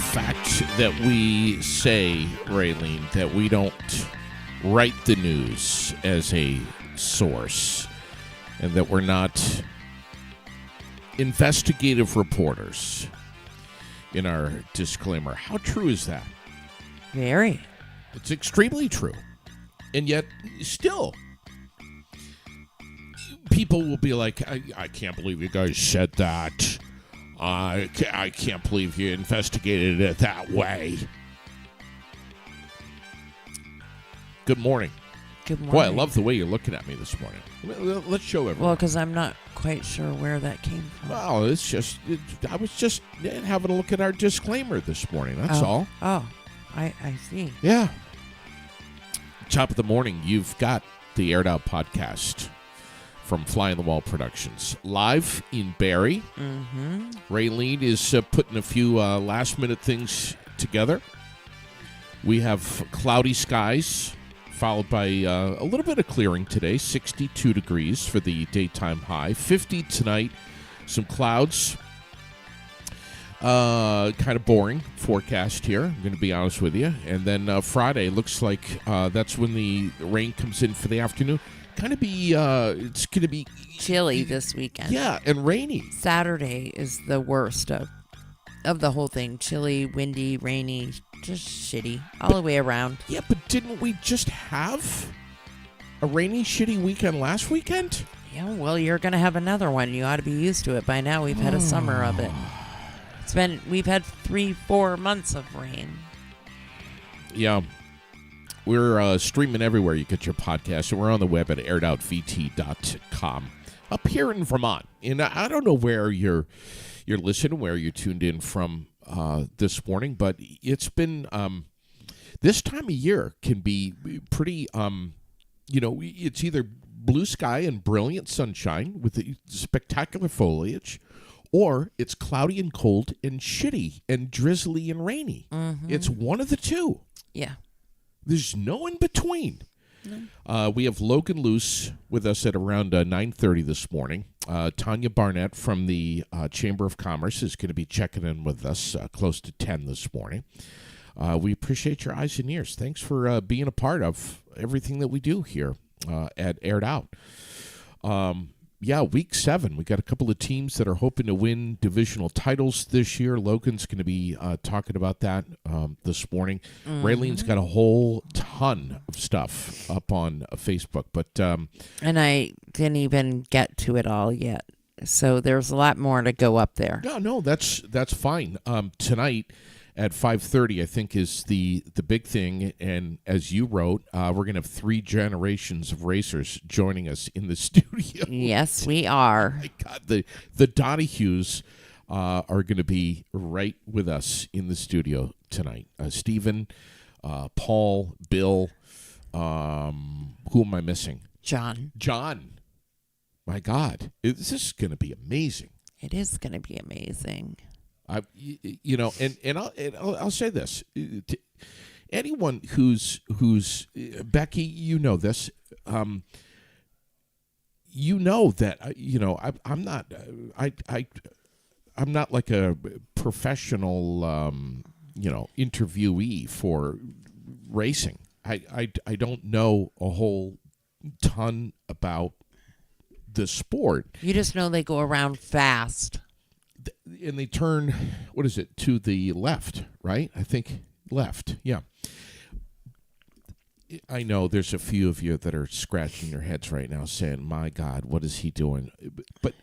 fact that we say, Raylene, that we don't write the news as a source and that we're not investigative reporters in our disclaimer. How true is that? Very. It's extremely true. And yet, still, people will be like, I can't believe you guys said that. I can't believe you investigated it that way. Good morning. Good morning. Boy, I love the way you're looking at me this morning. Let's show everyone. Well, because I'm not quite sure where that came from. Well, it's just, I was just having a look at our disclaimer this morning. That's all. Oh, I see. Yeah. Top of the morning, you've got the Aired Out podcast from Fly on the Wall Productions. Live in Barrie. Mm-hmm. Raylene is putting a few last-minute things together. We have cloudy skies, followed by a little bit of clearing today. 62 degrees for the daytime high. 50 tonight. Some clouds. Kind of boring forecast here, I'm going to be honest with you. And then Friday looks like that's when the rain comes in for the afternoon. Kind of be, it's going to be chilly this weekend. Yeah, and rainy. Saturday is the worst of the whole thing. Chilly, windy, rainy, just shitty all the way around. Yeah, but didn't we just have a rainy, shitty weekend last weekend? Yeah, well, you're going to have another one. You ought to be used to it by now. We've had a summer of it. We've had 3-4 months of rain. Yeah. We're streaming everywhere you get your podcast, and we're on the web at airedoutvt.com. Up here in Vermont, and I don't know where you're listening, where you're tuned in from this morning, but it's been this time of year can be pretty. It's either blue sky and brilliant sunshine with the spectacular foliage, or it's cloudy and cold and shitty and drizzly and rainy. Mm-hmm. It's one of the two. Yeah. There's no in between. No. We have Logan Luce with us at around 9:30 this morning. Tanya Barnett from the Chamber of Commerce is going to be checking in with us close to 10 this morning. We appreciate your eyes and ears. Thanks for being a part of everything that we do here at Aired Out. Week 7. We got a couple of teams that are hoping to win divisional titles this year. Logan's going to be talking about that this morning. Mm-hmm. Raylene's got a whole ton of stuff up on Facebook, but and I didn't even get to it all yet. So there's a lot more to go up there. No, that's fine. Tonight at 5:30, I think, is the big thing. And as you wrote, we're going to have 3 generations of racers joining us in the studio. Yes, we are. Oh my God, the Donahues are going to be right with us in the studio tonight. Stephen, Paul, Bill, who am I missing? John. My God, this is going to be amazing. It is going to be amazing. I'll say this: to anyone who's Becky, you know this, that I'm not like a professional interviewee for racing. I don't know a whole ton about the sport. You just know they go around fast. And they turn, what is it, to the left, right? I think left, yeah. I know there's a few of you that are scratching your heads right now saying, my God, what is he doing? But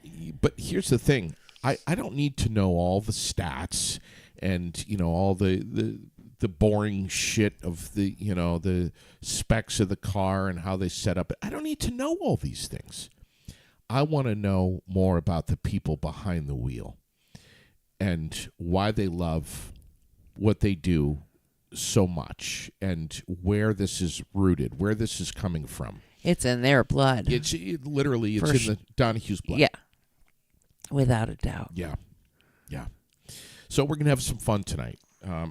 here's the thing. I don't need to know all the stats and, all the boring shit of the specs of the car and how they set up. I don't need to know all these things. I want to know more about the people behind the wheel and why they love what they do so much and where this is rooted, where this is coming from. It's in their blood. It's in the Donahue's blood. Yeah, without a doubt. Yeah. So we're going to have some fun tonight.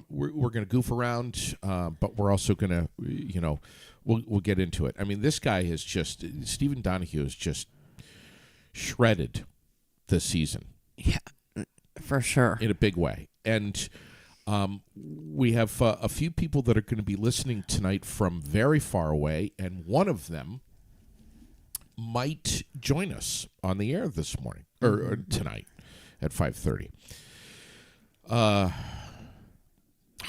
We're going to goof around, but we're also going to, we'll get into it. I mean, this guy is just, Stephen Donahue is just shredded this season. Yeah, for sure. In a big way. And We have a few people that are going to be listening tonight from very far away, and one of them might join us on the air this morning or tonight at 5:30. How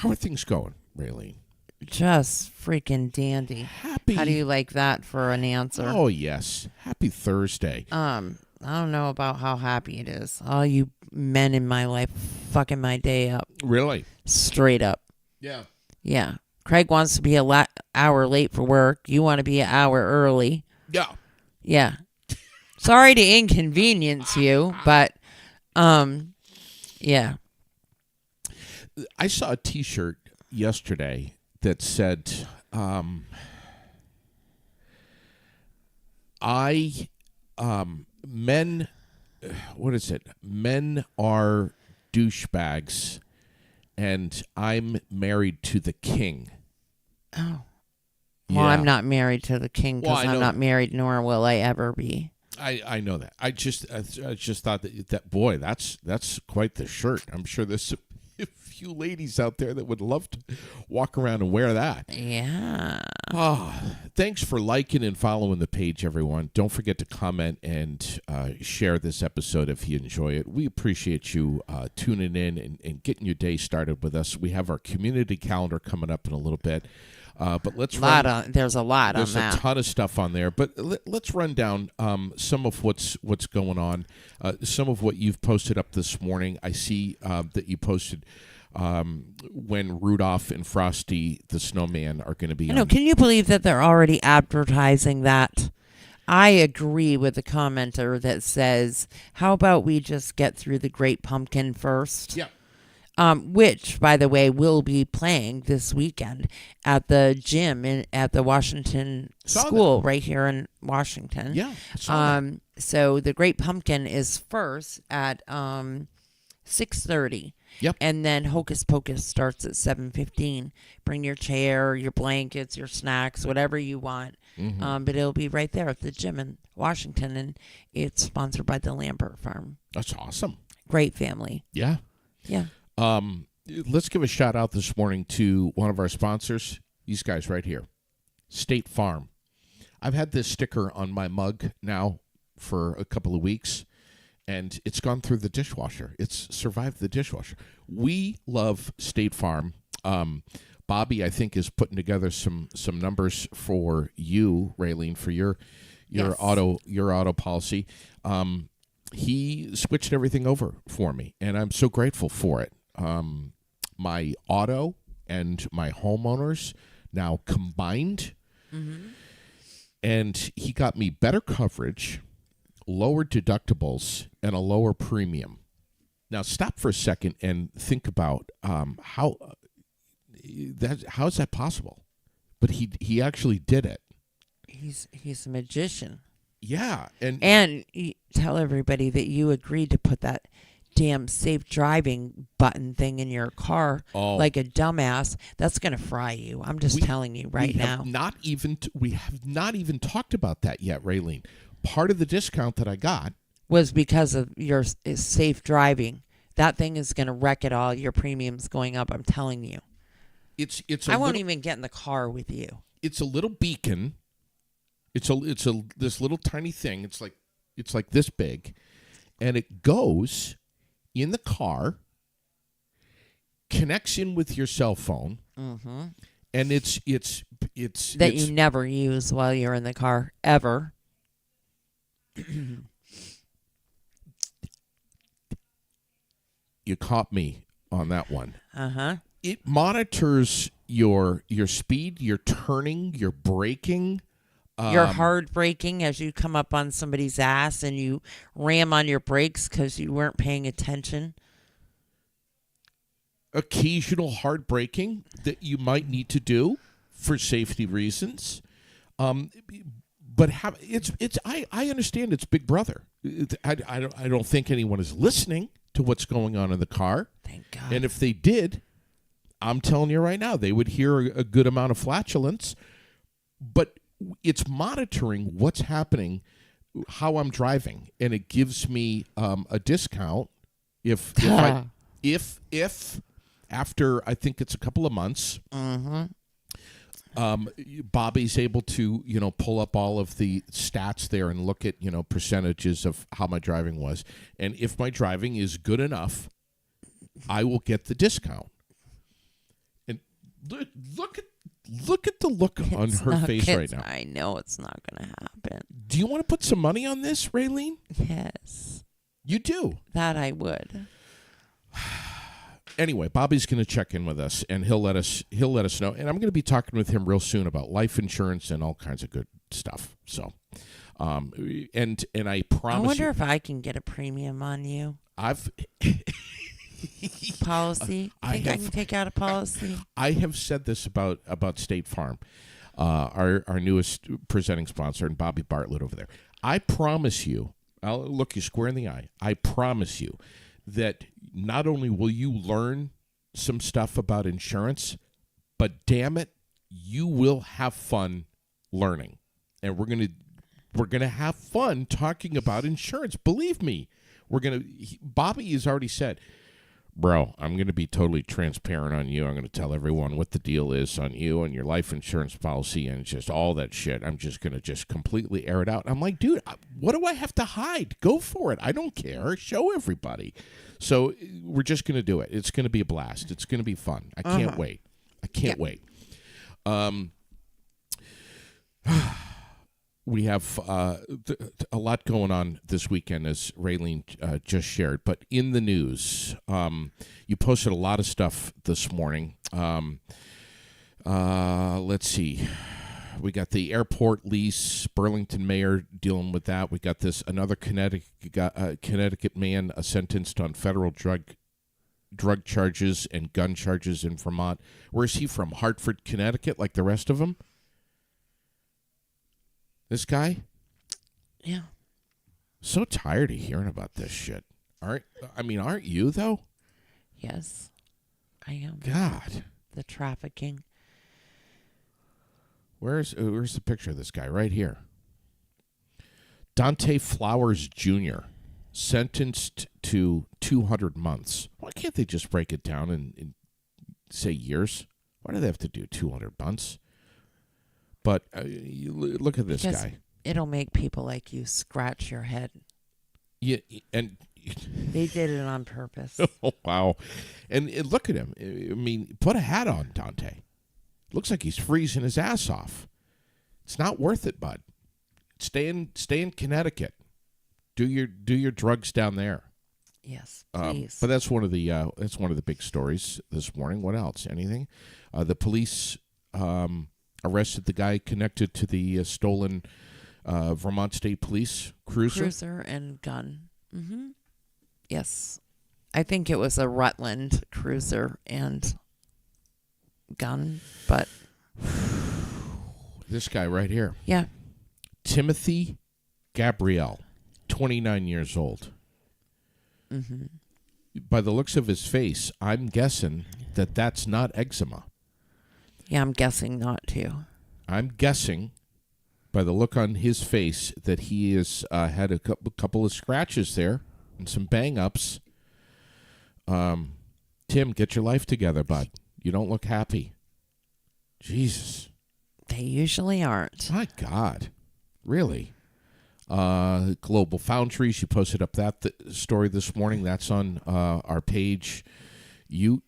are things going, Raylene? Just freaking dandy. Happy. How do you like that for an answer? Oh, yes. Happy Thursday. I don't know about how happy it is. All you men in my life fucking my day up. Really? Straight up. Yeah. Yeah. Craig wants to be hour late for work. You want to be an hour early. Yeah. Yeah. Sorry to inconvenience you, but yeah. I saw a T-shirt yesterday that said, men, what is it? Men are douchebags, and I'm married to the king. Oh. Yeah. Well, I'm not married to the king because Well, I'm not married, nor will I ever be. I know that. I just thought that boy, that's quite the shirt. I'm sure there's a few ladies out there that would love to walk around and wear that. Yeah. Oh, thanks for liking and following the page, everyone. Don't forget to comment and share this episode if you enjoy it. We appreciate you tuning in and getting your day started with us. We have our community calendar coming up in a little bit. But let's there's a lot on that. There's a ton of stuff on there. But let's run down some of what's going on. Some of what you've posted up this morning. I see that you posted when Rudolph and Frosty the Snowman are going to be on. Can you believe that they're already advertising that? I agree with the commenter that says, how about we just get through the Great Pumpkin first? Yeah. Which, by the way, will be playing this weekend at the gym at the Washington School right here in Washington. Yeah. So the Great Pumpkin is first at 6:30. Yep. And then Hocus Pocus starts at 7:15. Bring your chair, your blankets, your snacks, whatever you want. Mm-hmm. But it'll be right there at the gym in Washington, and it's sponsored by the Lambert Farm. That's awesome. Great family. Yeah. Yeah. Let's give a shout out this morning to one of our sponsors. These guys right here, State Farm. I've had this sticker on my mug now for a couple of weeks, and it's gone through the dishwasher. It's survived the dishwasher. We love State Farm. Bobby, I think, is putting together some numbers for you, Raylene, for your Yes. auto policy. He switched everything over for me, and I'm so grateful for it. My auto and my homeowners now combined, and he got me better coverage, lower deductibles, and a lower premium. Now, stop for a second and think about how is that possible? But he actually did it. He's a magician. Yeah, And you tell everybody that you agreed to put that damn safe driving button thing in your car like a dumbass. That's going to fry you. I'm just telling you right now. We have not even talked about that yet, Raylene. Part of the discount that I got was because of your safe driving. That thing is going to wreck it all. Your premium's going up. I'm telling you. I won't even get in the car with you. It's a little beacon. It's this little tiny thing. It's like this big, and it goes in the car, connects in with your cell phone, and it's that you never use while you're in the car ever. You caught me on that one. It monitors your speed, your turning, your braking. You're hard braking as you come up on somebody's ass and you ram on your brakes because you weren't paying attention. Occasional hard braking that you might need to do for safety reasons. But I understand it's Big Brother. I don't think anyone is listening to what's going on in the car. Thank God. And if they did, I'm telling you right now, they would hear a good amount of flatulence. But it's monitoring what's happening, how I'm driving, and it gives me a discount if after I think it's a couple of months, Mm-hmm. Bobby's able to, pull up all of the stats there and look at, percentages of how my driving was. And if my driving is good enough, I will get the discount. And look at the look on her face right now. I know it's not going to happen. Do you want to put some money on this, Raylene? Yes. You do. That I would. Anyway, Bobby's going to check in with us, and he'll let us know. And I'm going to be talking with him real soon about life insurance and all kinds of good stuff. So, and I promise. I wonder if I can get a premium on you. Policy. I can take out a policy. I have said this about State Farm, our newest presenting sponsor, and Bobby Bartlett over there. I promise you, I'll look you square in the eye. I promise you that not only will you learn some stuff about insurance, but damn it, you will have fun learning. And we're gonna have fun talking about insurance. Believe me, Bobby has already said, bro, I'm going to be totally transparent on you. I'm going to tell everyone what the deal is on you and your life insurance policy and just all that shit. I'm just going to just completely air it out. I'm like, dude, what do I have to hide? Go for it. I don't care. Show everybody. So we're just going to do it. It's going to be a blast. It's going to be fun. I can't wait. I can't wait. We have a lot going on this weekend, as Raylene just shared. But in the news, you posted a lot of stuff this morning. Let's see. We got the airport lease, Burlington mayor dealing with that. We got another Connecticut man sentenced on federal drug charges and gun charges in Vermont. Where is he from? Hartford, Connecticut, like the rest of them? This guy? Yeah. So tired of hearing about this shit. Aren't you, though? Yes, I am. God. The trafficking. Where's the picture of this guy? Right here. Dante Flowers Jr., sentenced to 200 months. Why can't they just break it down and say years? Why do they have to do 200 months? But look at this guy. It'll make people like you scratch your head. Yeah, and they did it on purpose. Oh, wow. And look at him. I mean, put a hat on, Dante. Looks like he's freezing his ass off. It's not worth it, bud. Stay in Connecticut. Do your drugs down there. Yes, please. But that's one of the big stories this morning. What else? Anything? The police arrested the guy connected to the stolen Vermont State Police cruiser. Cruiser and gun. Mm-hmm. Yes. I think it was a Rutland cruiser and gun, but... This guy right here. Yeah. Timothy Gabrielle, 29 years old. Mm-hmm. By the looks of his face, I'm guessing that's not eczema. Yeah, I'm guessing not to. I'm guessing, by the look on his face, that he has had a couple of scratches there and some bang-ups. Tim, get your life together, bud. You don't look happy. Jesus. They usually aren't. My God. Really? Global Foundries, you posted up that story this morning. That's on our page. You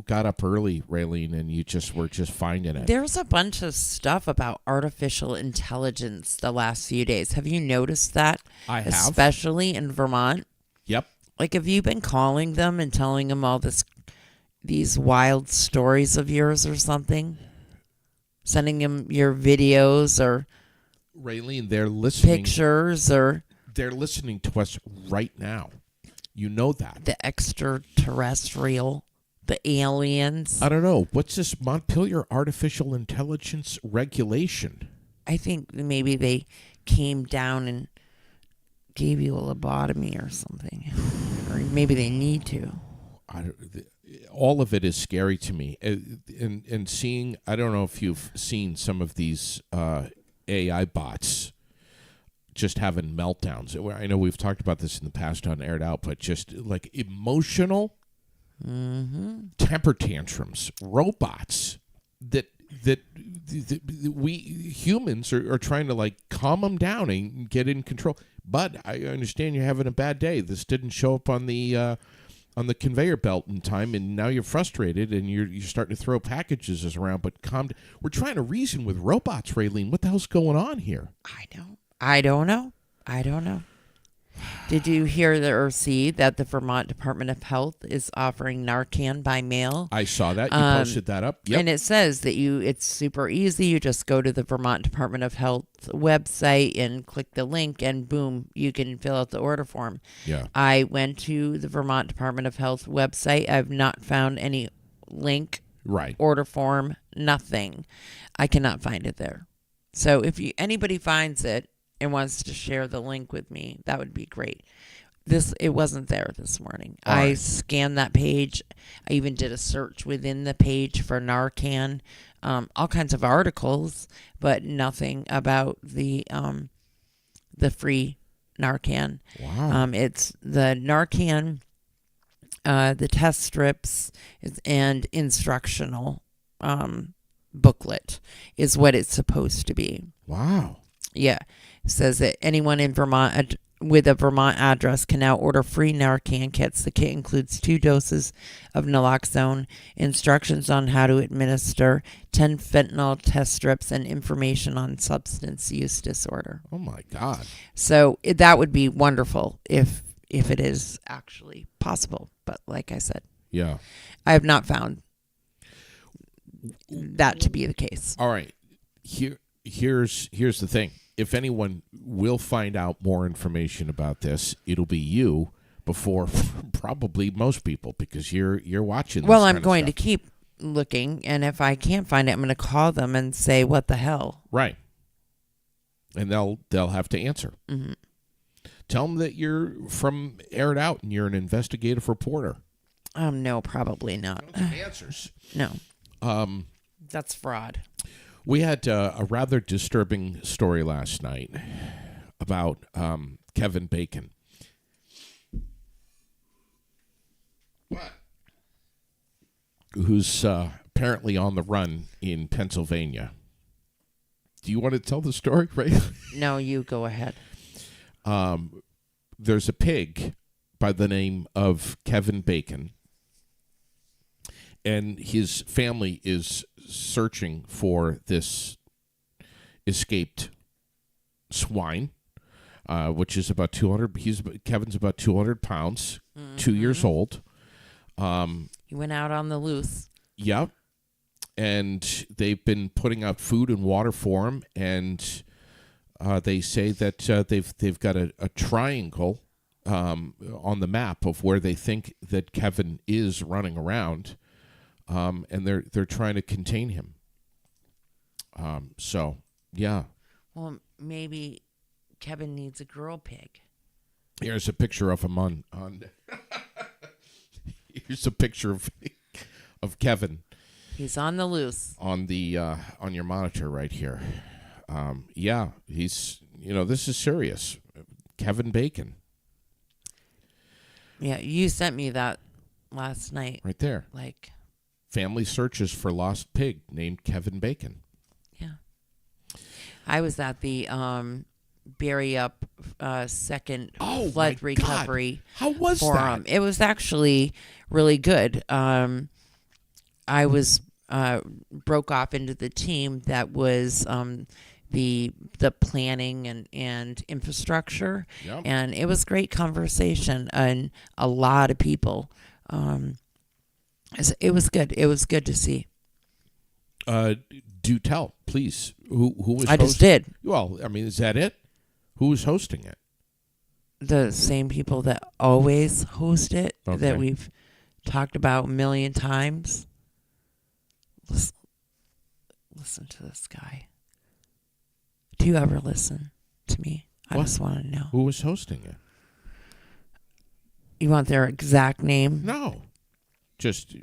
got up early, Raylene, and were just finding it. There's a bunch of stuff about artificial intelligence the last few days. Have you noticed that? I have. Especially in Vermont. Yep. Like, have you been calling them and telling them all these wild stories of yours or something? Sending them your videos or Raylene, they're listening. Pictures or... They're listening to us right now. You know that. The extraterrestrial, the aliens. I don't know. What's this Montpelier Artificial Intelligence Regulation? I think maybe they came down and gave you a lobotomy or something. Or maybe they need to. All of it is scary to me. And seeing, I don't know if you've seen some of these AI bots just having meltdowns. I know we've talked about this in the past on Aired Out, but just like emotional temper tantrums, robots that we humans are trying to like calm them down and get in control. But I understand you're having a bad day. This didn't show up on the conveyor belt in time, and now you're frustrated and you're starting to throw packages around. But we're trying to reason with robots, Raylene. What the hell's going on here? I don't know. Did you hear or see that the Vermont Department of Health is offering Narcan by mail? I saw that. You posted that up. Yep. And it says that it's super easy. You just go to the Vermont Department of Health website and click the link, and boom, you can fill out the order form. Yeah. I went to the Vermont Department of Health website. I've not found any link, order form, nothing. I cannot find it there. So if anybody finds it and wants to share the link with me, that would be great. It wasn't there this morning. I scanned that page. I even did a search within the page for Narcan, all kinds of articles, but nothing about the free Narcan. Wow. It's the Narcan, the test strips, and instructional booklet is what it's supposed to be. Wow. Yeah. It says that anyone in Vermont with a Vermont address can now order free Narcan kits. The kit includes 2 doses of naloxone, instructions on how to administer, 10 fentanyl test strips, and information on substance use disorder. Oh, my God. So that would be wonderful if it is actually possible. But like I said, yeah, I have not found that to be the case. All right. Here's the thing. If anyone will find out more information about this, it'll be you before probably most people, because you're watching this. Well, I'm going to keep looking, and if I can't find it, I'm going to call them and say, "What the hell?" Right. And they'll have to answer. Mm-hmm. Tell them that you're from Air It Out and you're an investigative reporter. No, probably not. Answers. No. That's fraud. We had a rather disturbing story last night about Kevin Bacon. What? Who's apparently on the run in Pennsylvania. Do you want to tell the story, Ray? No, you go ahead. There's a pig by the name of Kevin Bacon, and his family is searching for this escaped swine, which is about 200. Kevin's about 200 pounds, 2 years old. He went out on the loose. Yep. And they've been putting out food and water for him, and they say that they've got a triangle on the map of where they think that Kevin is running around. And they're trying to contain him. So, yeah. Well, maybe Kevin needs a girl pig. Here's a picture of him on here's a picture of Kevin. He's on the loose. On your monitor right here. Yeah, he's, this is serious. Kevin Bacon. Yeah, you sent me that last night. Right there. Like, family searches for lost pig named Kevin Bacon. Yeah. I was at the Bury Up second flood recovery How was forum. that? It was actually really good. I was broke off into the team that was the planning and infrastructure. Yep. And it was great conversation and a lot of people. It was good. It was good to see. Do tell, please. Who was? I just did. Well, I mean, is that it? Who was hosting it? The same people that always host it, Okay. that we've talked about a million times. Listen to this guy. Do you ever listen to me? I just want to know. Who was hosting it? You want their exact name? No. Just,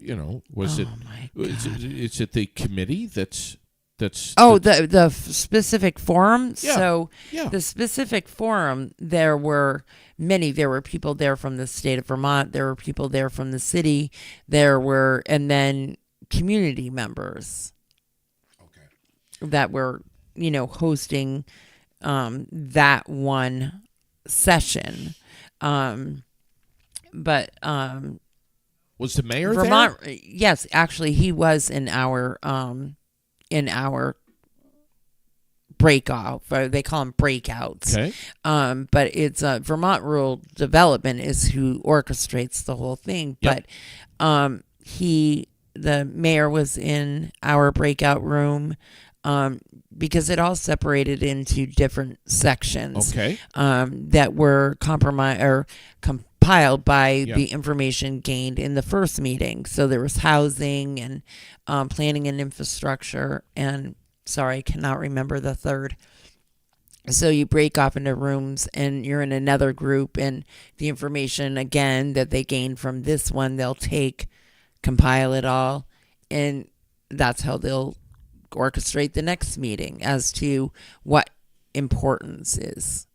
was it? Oh my God. Is it the committee that's the specific forum. Yeah. So Yeah. the specific forum, there were many. There were people there from the state of Vermont. There were people there from the city. And then community members that were, hosting that one session. But was the mayor Vermont, there? yes, actually, he was in our breakout. They call them breakouts. Okay. But it's Vermont Rural Development is who orchestrates the whole thing. Yep. But the mayor was in our breakout room. Because it all separated into different sections. Okay. That were compiled by the information gained in the first meeting. So there was housing and planning and infrastructure, and sorry, I cannot remember the third. So you break off into rooms and you're in another group, and the information again that they gain from this one, they'll compile it all, and that's how they'll orchestrate the next meeting as to what importance is.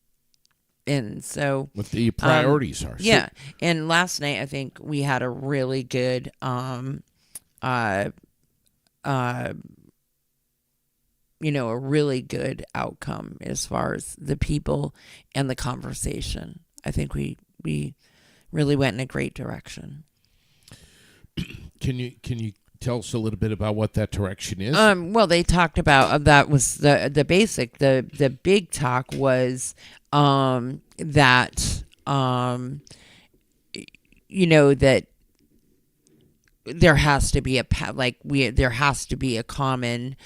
And so what the priorities are. Yeah. And last night I think we had a really good a really good outcome as far as the people and the conversation. I think we really went in a great direction. Can you tell us a little bit about what that direction is? Well, they talked about that was the basic. The big talk was that that there has to be there has to be a common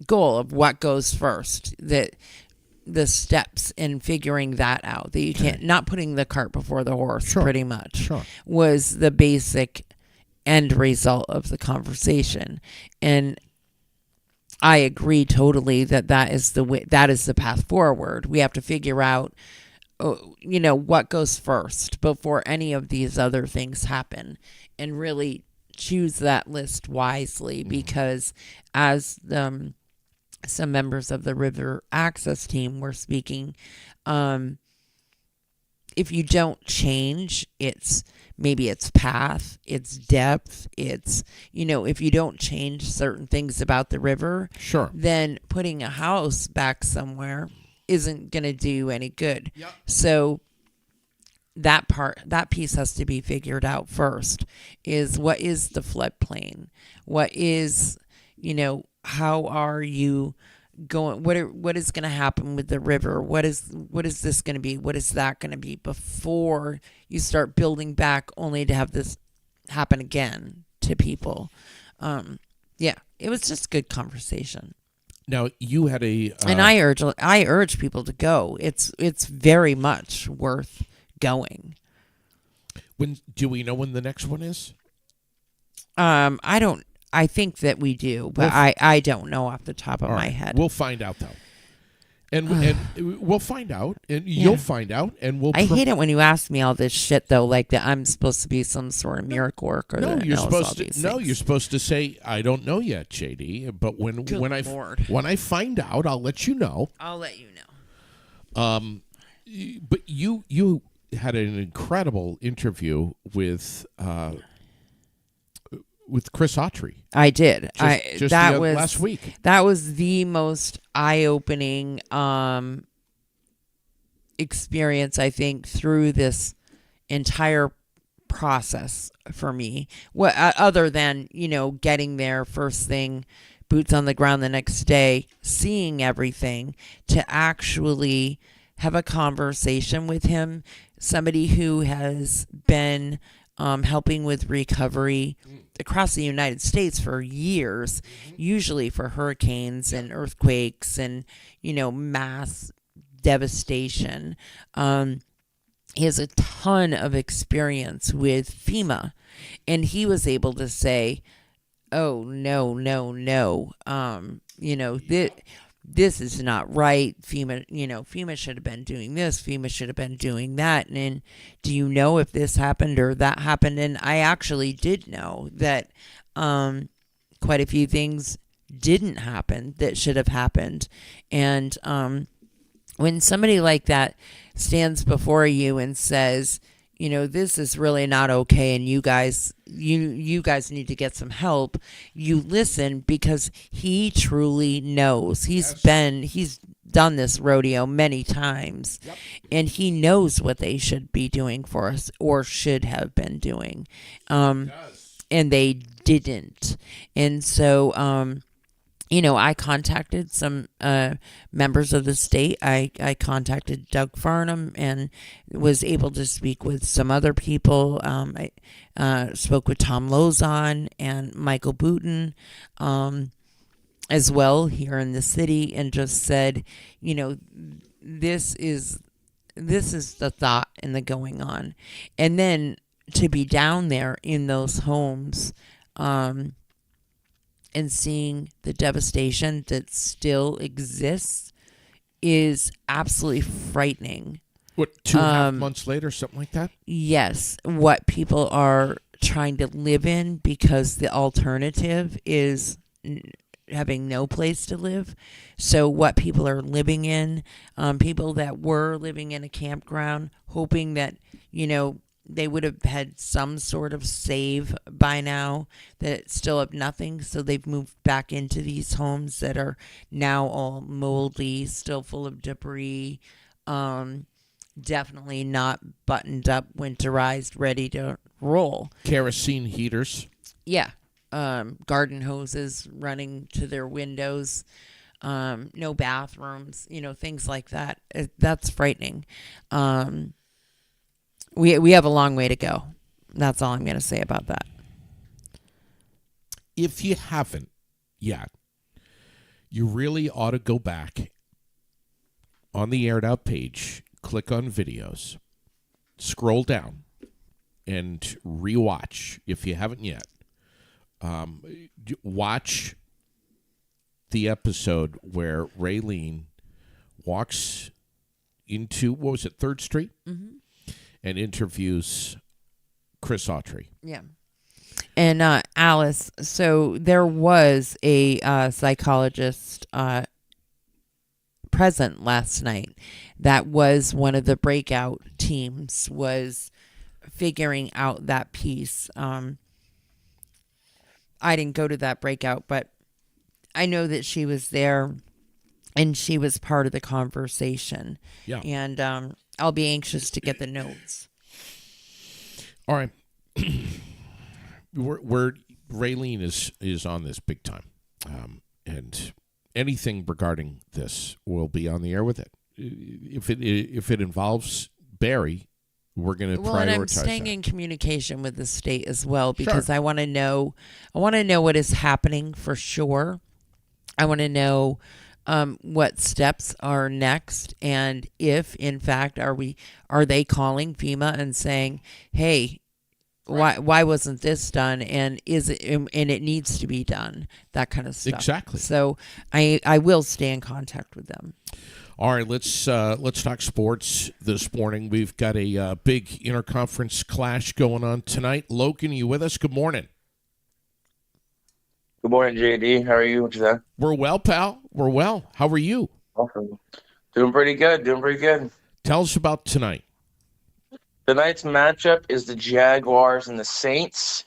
goal of what goes first. That the steps in figuring that out. That you can't not putting the cart before the horse. Sure. Pretty much Sure. was the basic end result of the conversation. And I agree totally that is the way, that is the path forward. We have to figure out what goes first before any of these other things happen, and really choose that list wisely, because as some members of the river access team were speaking, if you don't change maybe its path, its depth, if you don't change certain things about the river, sure, then putting a house back somewhere isn't going to do any good. Yep. So that piece has to be figured out first. Is what is the floodplain? What is, how are you going? What is going to happen with the river? What is this going to be? What is that going to be before you start building back, only to have this happen again to people? It was just good conversation. Now you had and I urge people to go. It's very much worth going. Do we know when the next one is? I think that we do, but I don't know off the top of my head. We'll find out though, and we'll find out, and you'll find out, and we'll. I hate it when you ask me all this shit though, like that I'm supposed to be some sort of miracle worker. No, you're supposed to say I don't know yet, JD. But when I find out, I'll let you know. I'll let you know. But you had an incredible interview with Chris Autry. I did. Last week. That was the most eye-opening experience, I think, through this entire process for me. What other than, getting there first thing, boots on the ground the next day, seeing everything, to actually have a conversation with him, somebody who has been helping with recovery across the United States for years, usually for hurricanes and earthquakes and, mass devastation. He has a ton of experience with FEMA, and he was able to say, oh, no, this is not right. FEMA should have been doing this. FEMA should have been doing that. And do you know if this happened or that happened? And I actually did know that quite a few things didn't happen that should have happened. And when somebody like that stands before you and says, this is really not okay, and you guys need to get some help, you listen, because he truly knows. He's done this rodeo many times. Yep. And he knows what they should be doing for us, or should have been doing. And they didn't. And so I contacted some members of the state. I contacted Doug Farnham and was able to speak with some other people. I spoke with Tom Lozon and Michael Booten as well here in the city, and just said, this is the thought and the going on. And then to be down there in those homes, and seeing the devastation that still exists is absolutely frightening. What, 2.5 months later, something like that? Yes. What people are trying to live in, because the alternative is having no place to live. So what people are living in, people that were living in a campground, hoping that, they would have had some sort of save by now, that still have nothing. So they've moved back into these homes that are now all moldy, still full of debris, definitely not buttoned up, winterized, ready to roll. Kerosene heaters. Yeah. Garden hoses running to their windows. No bathrooms, things like that. That's frightening. We have a long way to go. That's all I'm going to say about that. If you haven't yet, you really ought to go back on the Aired Out page, click on videos, scroll down, and rewatch, if you haven't yet. Watch the episode where Raylene walks into, 3rd Street? Mm-hmm. And interviews Chris Autry. Yeah. And Alice, so there was a psychologist present last night. That was one of the breakout teams, was figuring out that piece. I didn't go to that breakout, but I know that she was there, and she was part of the conversation. Yeah. And I'll be anxious to get the notes. All right. we're Raylene is on this big time. And anything regarding this will be on the air with it. If it involves Barry, we're going to prioritize. Well, and I'm staying in communication with the state as well, because I want to know what is happening for sure. I want to know what steps are next, and if in fact are they calling FEMA and saying, hey, why wasn't this done, and is it, and it needs to be done, that kind of stuff. Exactly. So I will stay in contact with them. All right, let's talk sports this morning. We've got a big interconference clash going on tonight. Logan, are you with us? Good morning. Good morning, JD. How are you? What you say? We're well, pal. We're well. How are you? Awesome. Doing pretty good. Tell us about tonight. Tonight's matchup is the Jaguars and the Saints.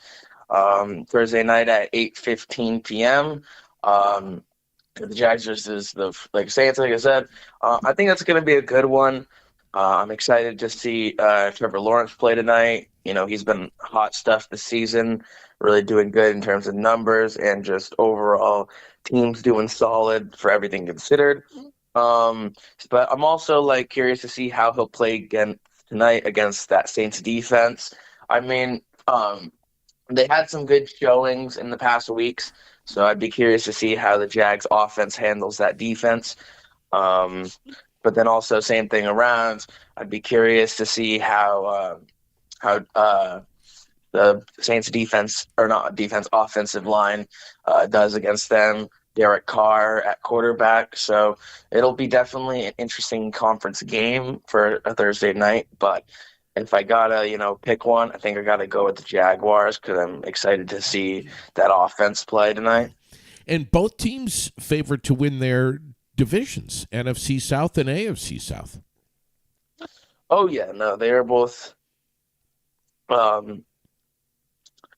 Thursday night at 8:15 p.m. The Jags versus the Saints, like I said. I think that's going to be a good one. I'm excited to see Trevor Lawrence play tonight. He's been hot stuff this season, really doing good in terms of numbers and just overall teams doing solid for everything considered. But I'm also curious to see how he'll play again tonight against that Saints defense. I mean, they had some good showings in the past weeks, so I'd be curious to see how the Jags offense handles that defense. But then also same thing around. I'd be curious to see how the Saints offensive line does against them. Derek Carr at quarterback. So it'll be definitely an interesting conference game for a Thursday night. But if I gotta, pick one, I think I gotta go with the Jaguars because I'm excited to see that offense play tonight. and both teams favored to win their divisions, NFC South and AFC South. Oh yeah, no, they are both.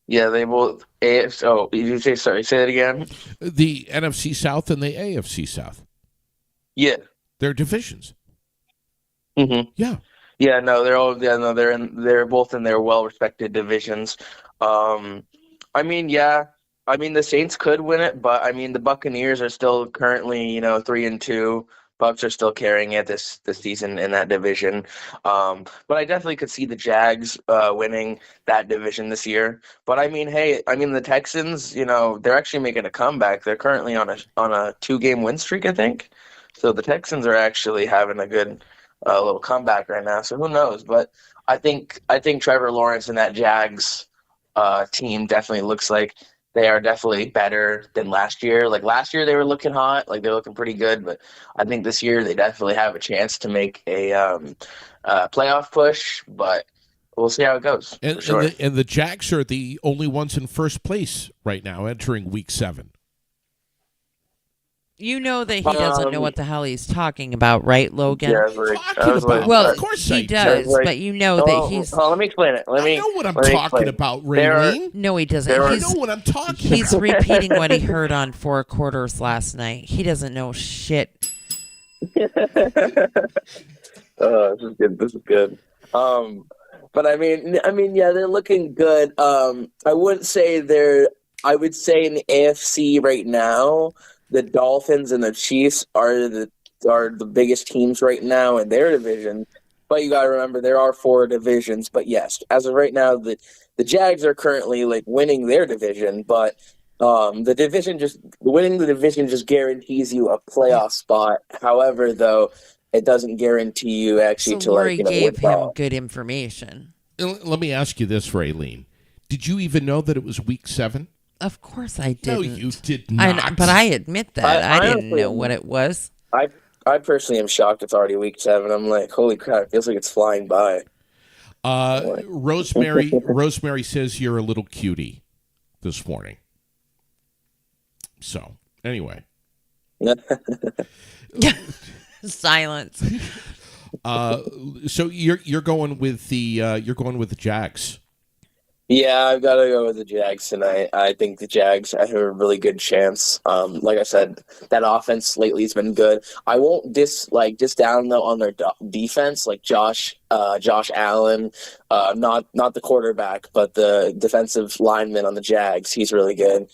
Yeah, they both. AFC. Oh, did you say sorry? Say that again. The NFC South and the AFC South. Yeah. They're divisions. Mm-hmm. Yeah. Yeah, no, they're all. Yeah, no, they're both in their well-respected divisions. I mean, yeah, I mean the Saints could win it, but I mean the Buccaneers are still currently, 3-2. Bucks are still carrying it this season in that division. But I definitely could see the Jags winning that division this year. But I mean, hey, I mean the Texans, they're actually making a comeback. They're currently on a 2-game win streak, I think. So the Texans are actually having a good little comeback right now. So who knows? But I think Trevor Lawrence and that Jags team definitely looks like they are definitely better than last year. Like last year, they were looking hot, like they're looking pretty good. But I think this year they definitely have a chance to make a playoff push. But we'll see how it goes. And, for sure. and the Jags are the only ones in first place right now, entering Week 7. You know that he doesn't know what the hell he's talking about, right, Logan? Yeah, Well, of course he I does, do. but you know that he's. Let me explain it. I know what I'm talking about, Raylene. No, he doesn't. I know what I'm talking about. He's repeating what he heard on 4 Quarters last night. He doesn't know shit. This is good. This is good. But I mean, yeah, they're looking good. I wouldn't say they're. I would say in the AFC right now, the Dolphins and the Chiefs are the biggest teams right now in their division. But you got to remember there are 4 divisions. But yes, as of right now, the Jags are currently like winning their division. But winning the division just guarantees you a playoff spot. However, though, it doesn't guarantee you actually So Lori gave him win. good information. Let me ask you this, Raylene. Did you even know that it was Week 7? Of course I didn't. No, you did not. But I admit that. I didn't honestly, know what it was. I personally am shocked it's already Week 7. I'm like, holy crap, it feels like it's flying by. Rosemary says you're a little cutie this morning. So, anyway. Silence. So you're going with the Jags. Yeah, I've got to go with the Jags tonight. I think the Jags have a really good chance. Like I said, that offense lately has been good. I won't diss down though on their defense, like Josh Allen, not the quarterback, but the defensive lineman on the Jags. He's really good.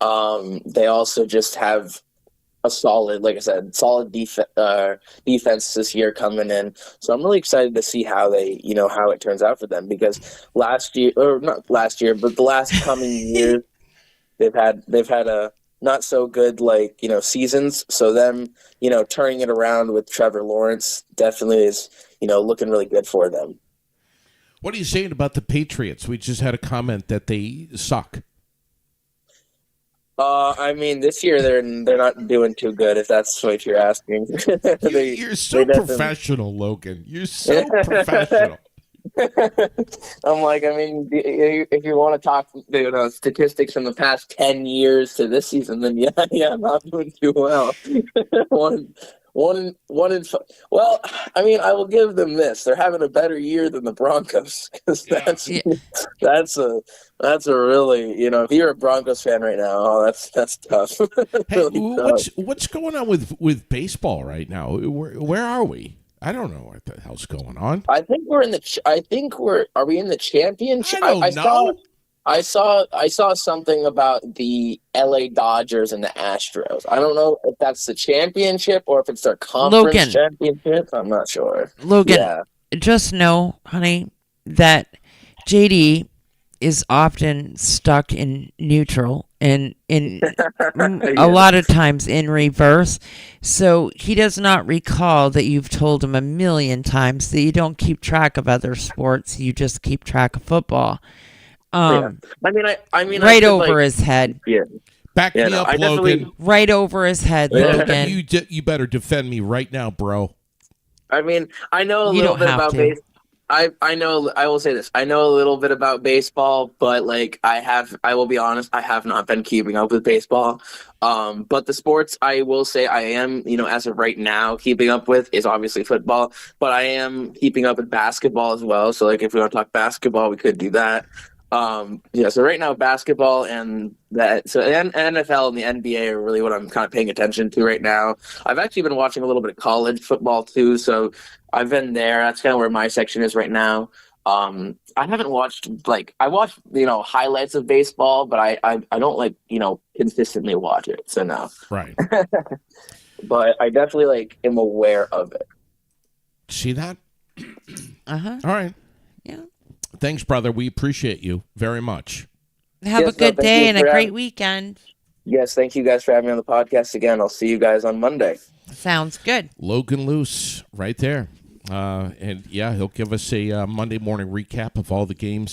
They also just have a solid, like I said, defense this year coming in. So I'm really excited to see how how it turns out for them, because not last year, but the last coming years, they've had a not so good seasons. So them, turning it around with Trevor Lawrence definitely is, looking really good for them. What are you saying about the Patriots? We just had a comment that they suck. I mean, this year they're not doing too good, if that's what you're asking. You're so professional, Logan. You're so professional. I'm like, I mean, if you want to talk, statistics from the past 10 years to this season, then yeah, I'm not doing too well. One in five. Well, I mean, I will give them this: they're having a better year than the Broncos, because that's a really, if you're a Broncos fan right now, that's tough. Hey, really tough. What's going on with baseball right now? Where are we? I don't know what the hell's going on. I think we're in the. Are we in the championship? I don't know. I saw something about the LA Dodgers and the Astros. I don't know if that's the championship or if it's their conference championship. I'm not sure. Logan, just know, honey, that JD is often stuck in neutral and in a lot of times in reverse. So he does not recall that you've told him a million times that you don't keep track of other sports. You just keep track of football. I mean, right over his head. Yeah. Back me up, Logan. Right over his head, Logan. You better defend me right now, bro. I mean, I know a little bit about baseball. I know, I will say this. I know a little bit about baseball, but like I will be honest, I have not been keeping up with baseball. But the sports I will say I am, as of right now, keeping up with is obviously football, but I am keeping up with basketball as well. So like if we want to talk basketball, we could do that. Yeah, so right now basketball and NFL and the NBA are really what I'm kind of paying attention to right now. I've actually been watching a little bit of college football too, so I've been there. That's kind of where my section is right now. I haven't watched I watch highlights of baseball, but I don't consistently watch it. So no, Right. but I definitely am aware of it. See that? Uh-huh. All right. Yeah. Thanks, brother. We appreciate you very much. Have Yes, a good thank day you and a for great having- weekend. Yes, thank you guys for having me on the podcast again. I'll see you guys on Monday. Sounds good. Logan Luce, right there. And yeah, he'll give us a Monday morning recap of all the games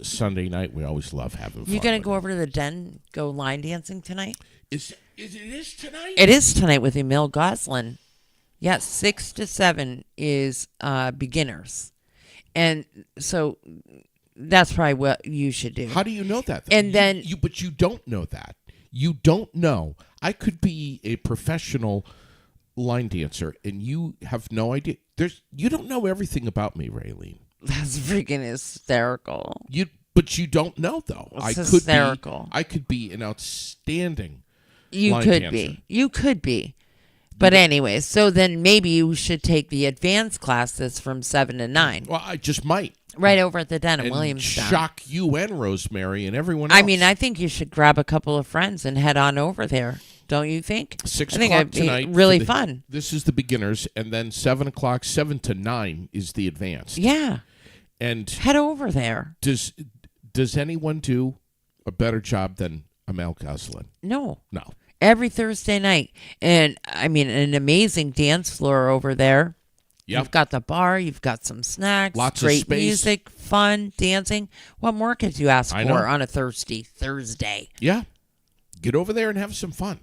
Sunday night. We always love having fun. You gonna with go him. over to the den, go line dancing tonight? Is it tonight? It is tonight with Emil Goslin. Yes, 6 to 7 is beginners. And so that's probably what you should do. How do you know that? And then but you don't know that. You don't know. I could be a professional line dancer, and you have no idea. You don't know everything about me, Raylene. That's freaking hysterical. But you don't know though. It's hysterical. I could be an outstanding. You line could dancer. be. You could be. But anyway, so then maybe you should take the advanced classes from 7 to 9. Well, I just might. Right over at the den in And Williamstown. shock you and Rosemary and everyone else. I mean, I think you should grab a couple of friends and head on over there. Don't you think? 6 I think o'clock it'd be tonight. really for the- fun. This is the beginners, and then 7 o'clock, 7 to 9 is the advanced. Yeah. And Head over there. does anyone do a better job than Emil Goslin? No. No. Every Thursday night. And, I mean, an amazing dance floor over there. Yep. You've got the bar. You've got some snacks. Lots of great space. music, fun, dancing. What more could you ask I for know. on a Thursday? Yeah. Get over there and have some fun.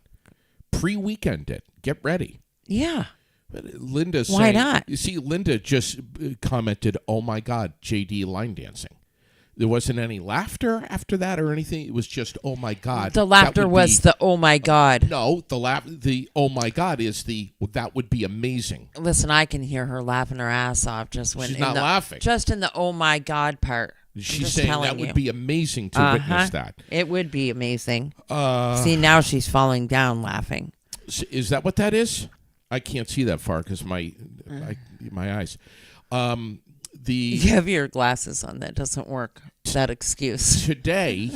Pre-weekend it. Get ready. Yeah. Linda Why saying, not? You see, Linda just commented, "Oh my God, JD line dancing." There wasn't any laughter after that or anything. It was just, "Oh my God." The laughter That would was be- the oh my God. No, the "Oh my God" is that would be amazing. Listen, I can hear her laughing her ass off just when She's in not the, laughing. Just in the oh my God part. I'm She's just saying telling that would you. be amazing to witness that. It would be amazing. See, now she's falling down laughing. Is that what that is? I can't see that far because my eyes. You have your glasses on. That doesn't work. That excuse. Today,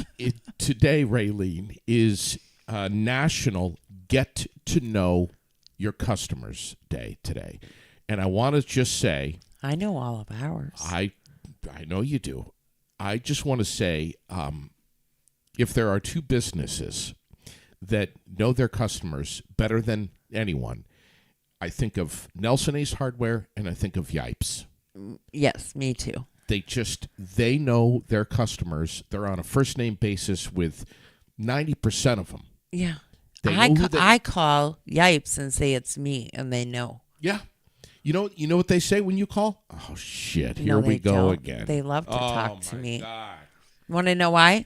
Raylene, is National Get to Know Your Customers Day today. And I want to just say, I know all of ours. I know you do. I just want to say, if there are two businesses that know their customers better than anyone, I think of Nelson Ace Hardware and I think of Yipes. Yes, me too. They know their customers. They're on a first name basis with 90% of them. Yeah. They know who they- I call Yipes and say it's me, and they know. Yeah. You know what they say when you call? Oh shit! Here No, we they go don't. again. They love to Oh, talk to my me. God. Want to know why?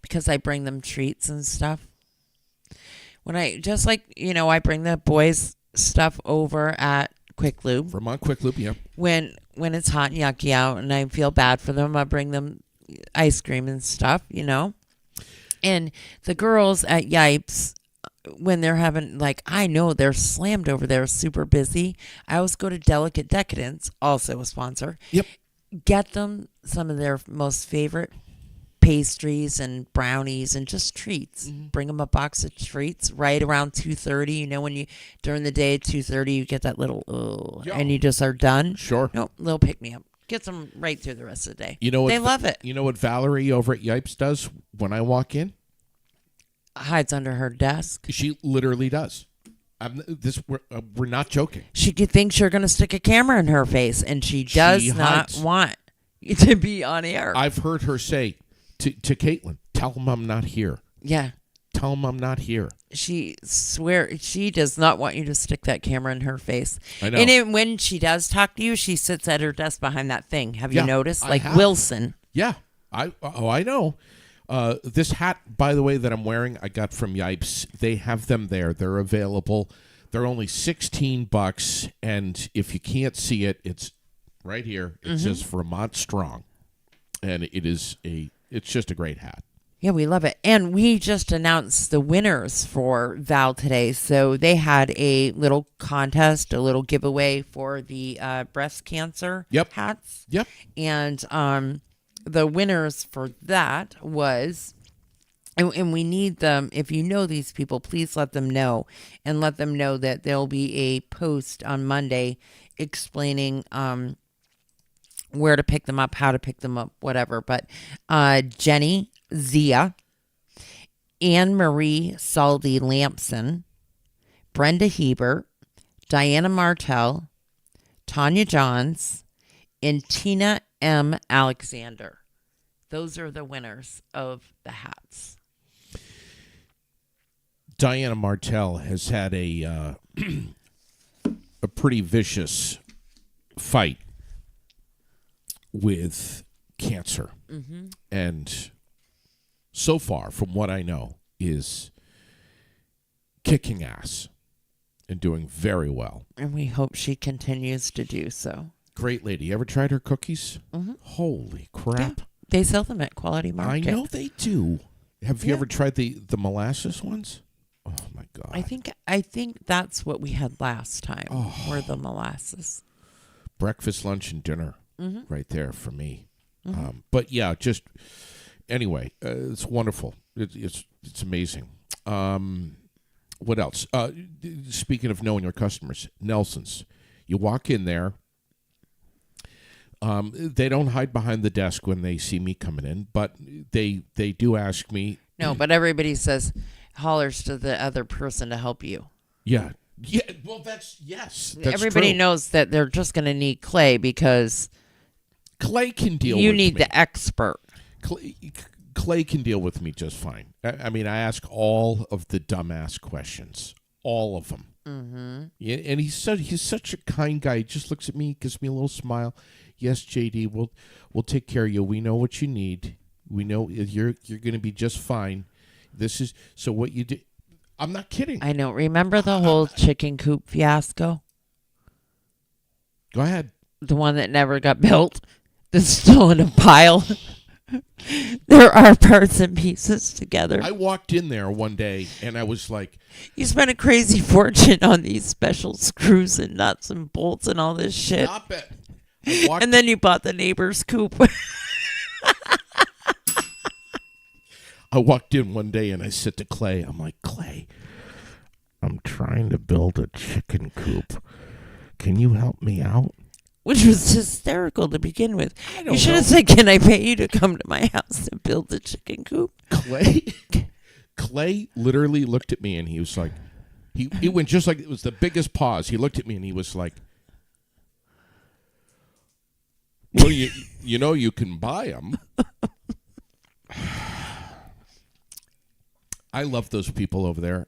Because I bring them treats and stuff. When I I bring the boys stuff over at Quick Lube. Vermont Quick Loop, yeah. When it's hot and yucky out and I feel bad for them, I bring them ice cream and stuff, And the girls at Yipes, when they're having, I know they're slammed over there, super busy. I always go to Delicate Decadence, also a sponsor. Yep. Get them some of their most favorite pastries and brownies and just treats. Bring them a box of treats right around 2:30. When during the day at 2:30 you get that little Yeah. and you just are done. Sure. No, they'll pick me up. Gets them right through the rest of the day. You know what? They love it. You know what Valerie over at Yipes does when I walk in? Hides under her desk. She literally does. We're not joking. She thinks you're going to stick a camera in her face, and she does She not hides. want to be on air. I've heard her say to Caitlin, "Tell them I'm not here." Yeah. Tell them I'm not here. She does not want you to stick that camera in her face. I know. And when she does talk to you, she sits at her desk behind that thing. Have you noticed? I have. Wilson. Yeah. I know. This hat, by the way, that I'm wearing, I got from Yipes. They have them there. They're available. They're only $16, and if you can't see it, it's right here. It says Vermont Strong, and it's just a great hat. Yeah, we love it. And we just announced the winners for Val today. So they had a little contest, a little giveaway for the breast cancer hats. Yep. And the winners for that was, and we need them, if you know these people, please let them know. And let them know that there'll be a post on Monday explaining where to pick them up, how to pick them up, whatever. But Jenny Zia, Anne Marie Saldi Lampson, Brenda Hebert, Diana Martell, Tanya Johns, and Tina M. Alexander. Those are the winners of the hats. Diana Martell has had a pretty vicious fight with cancer. Mm-hmm. And so far, from what I know, is kicking ass and doing very well. And we hope she continues to do so. Great lady. Ever tried her cookies? Mm-hmm. Holy crap. Yeah, they sell them at Quality Market. I know they do. Have you ever tried the molasses ones? Oh, my God. I think that's what we had last time, were the molasses. Breakfast, lunch, and dinner right there for me. Mm-hmm. But, yeah, just... Anyway, it's wonderful. It's amazing. What else? Speaking of knowing your customers, Nelson's. You walk in there. They don't hide behind the desk when they see me coming in, but they do ask me. No, but everybody hollers to the other person to help you. Yeah. Yeah. Well, that's everybody true. knows that they're just going to need Clay because Clay can deal with me. You need the expert. Clay can deal with me just fine. I mean, I ask all of the dumbass questions, all of them. Mm-hmm. Yeah, and he's such a kind guy. He just looks at me, gives me a little smile. Yes, JD, we'll take care of you. We know what you need. We know you're going to be just fine. This is so what you do. I'm not kidding. I know. Remember the whole chicken coop fiasco? Go ahead. The one that never got built. That's still in a pile. There are parts and pieces together. I walked in there one day and I was like... You spent a crazy fortune on these special screws and nuts and bolts and all this shit. Stop it. And then you bought the neighbor's coop. I walked in one day and I said to Clay, I'm like, Clay, I'm trying to build a chicken coop. Can you help me out? Which was hysterical to begin with. You should have know. said, can I pay you to come to my house and build the chicken coop? Clay literally looked at me and he was like, he went just like, it was the biggest pause. He looked at me and he was like, well, you know you can buy them. I love those people over there.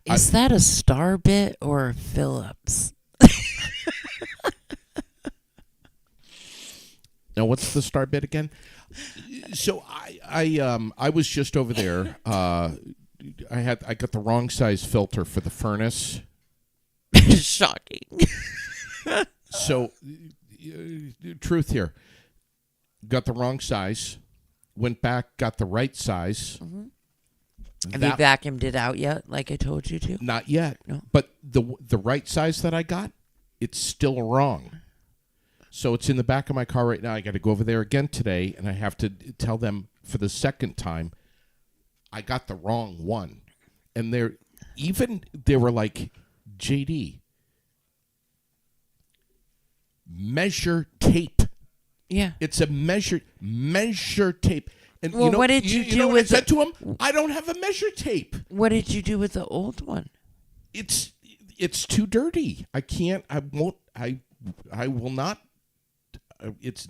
Is that a Star bit or a Phillips? Now, what's the Star bit again? So I was just over there. I got the wrong size filter for the furnace. Shocking. So, truth here. Got the wrong size. Went back, got the right size. Mm-hmm. Have you vacuumed it out yet, like I told you to? Not yet. No. But the right size that I got, it's still wrong. So it's in the back of my car right now. I got to go over there again today, and I have to tell them for the second time, I got the wrong one. And they were like, JD, measure tape. Yeah. It's a measure tape. And well, what did you do with I said to him? I don't have a measure tape. What did you do with the old one? It's too dirty. I can't. I won't. I will not. it's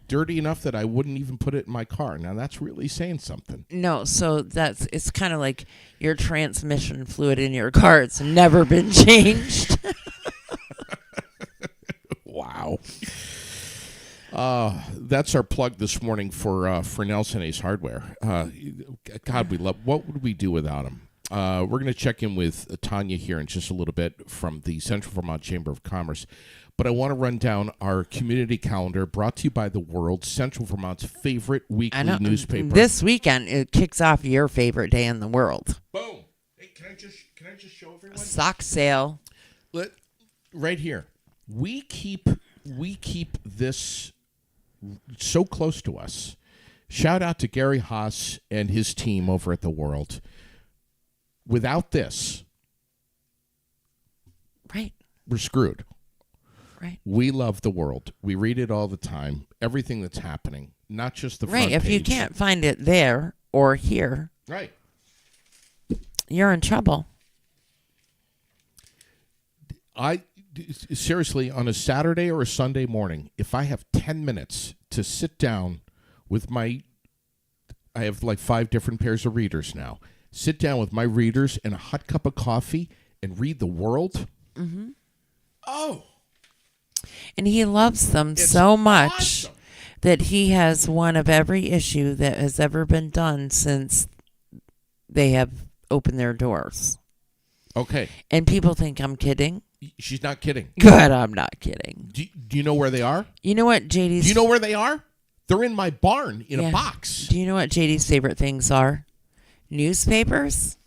dirty enough that I wouldn't even put it in my car. Now that's really saying something. No, so it's kind of like your transmission fluid in your car. It's never been changed. Wow. That's our plug this morning for Nelson Ace Hardware. God, we love. What would we do without him? We're going to check in with Tanya here in just a little bit from the Central Vermont Chamber of Commerce. But I want to run down our community calendar brought to you by The World, Central Vermont's favorite weekly newspaper. This weekend, it kicks off your favorite day in the world. Boom. Hey, can I just show everyone? Sock sale. Right here. We keep this so close to us. Shout out to Gary Haas and his team over at The World. Without this, right, we're screwed. Right. We love The World. We read it all the time. Everything that's happening, not just the front right. If page. you can't find it there or here, right, you're in trouble. Seriously, on a Saturday or a Sunday morning, if I have 10 minutes to sit down with I have like 5 different pairs of readers now. Sit down with my readers and a hot cup of coffee and read The World. Mm-hmm. Oh. And he loves them so much awesome. that he has one of every issue that has ever been done since they have opened their doors. Okay. And people think I'm kidding. She's not kidding. Good, I'm not kidding. Do you know where they are? You know what JD's... Do you know where they are? They're in my barn in a box. Do you know what JD's favorite things are? Newspapers.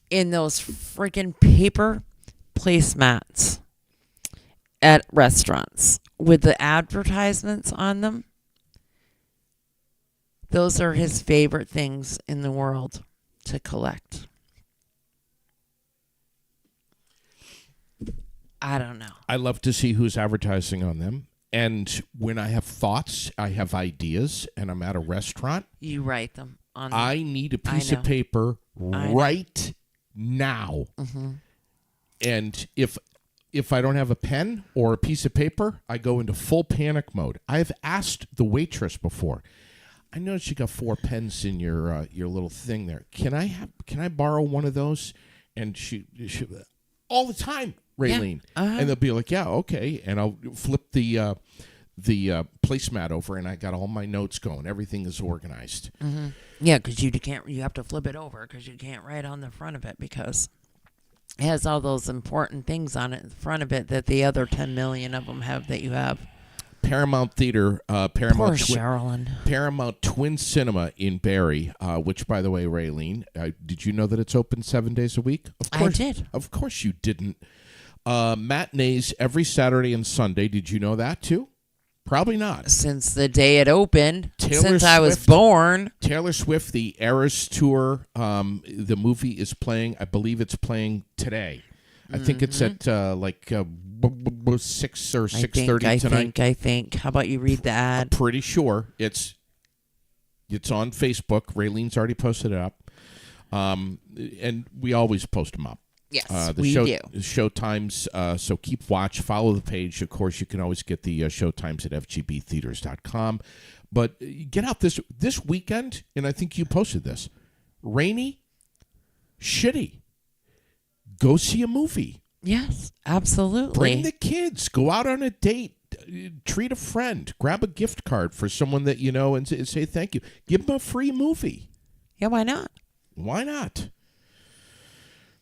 In those freaking paper placemats at restaurants with the advertisements on them. Those are his favorite things in the world to collect. I don't know. I love to see who's advertising on them. And when I have thoughts, I have ideas, and I'm at a restaurant. You write them on them. I need a piece of paper right now. Mm-hmm. And if I don't have a pen or a piece of paper, I go into full panic mode. I have asked the waitress before. I noticed you got 4 pens in your little thing there. Can I borrow one of those? And she all the time, Raylene. Yeah. Uh-huh. And they'll be like, yeah, okay. And I'll flip the placemat over, and I got all my notes going. Everything is organized. Mm-hmm. Yeah, because you have to flip it over because you can't write on the front of it because it has all those important things on it in front of it that the other 10 million of them have that you have. Paramount Theater, Poor Sherilyn. Paramount Twin Cinema in Barrie, which, by the way, Raylene, did you know that it's open 7 days a week? Of course, I did. Of course you didn't. Matinees every Saturday and Sunday. Did you know that, too? Probably not. Since the day it opened, since I was Swift, born. Taylor Swift, the Eras Tour, the movie is playing. I believe it's playing today. I think it's at 6 or 6:30 tonight. I think. How about you read the ad? I'm pretty sure it's on Facebook. Raylene's already posted it up. And we always post them up. Yes, we do. The show times, so keep watch, follow the page. Of course, you can always get the show times at fgbtheaters.com. But get out this weekend, and I think you posted this. Rainy, shitty. Go see a movie. Yes, absolutely. Bring the kids. Go out on a date. Treat a friend. Grab a gift card for someone that you know and say thank you. Give them a free movie. Yeah, why not? Why not?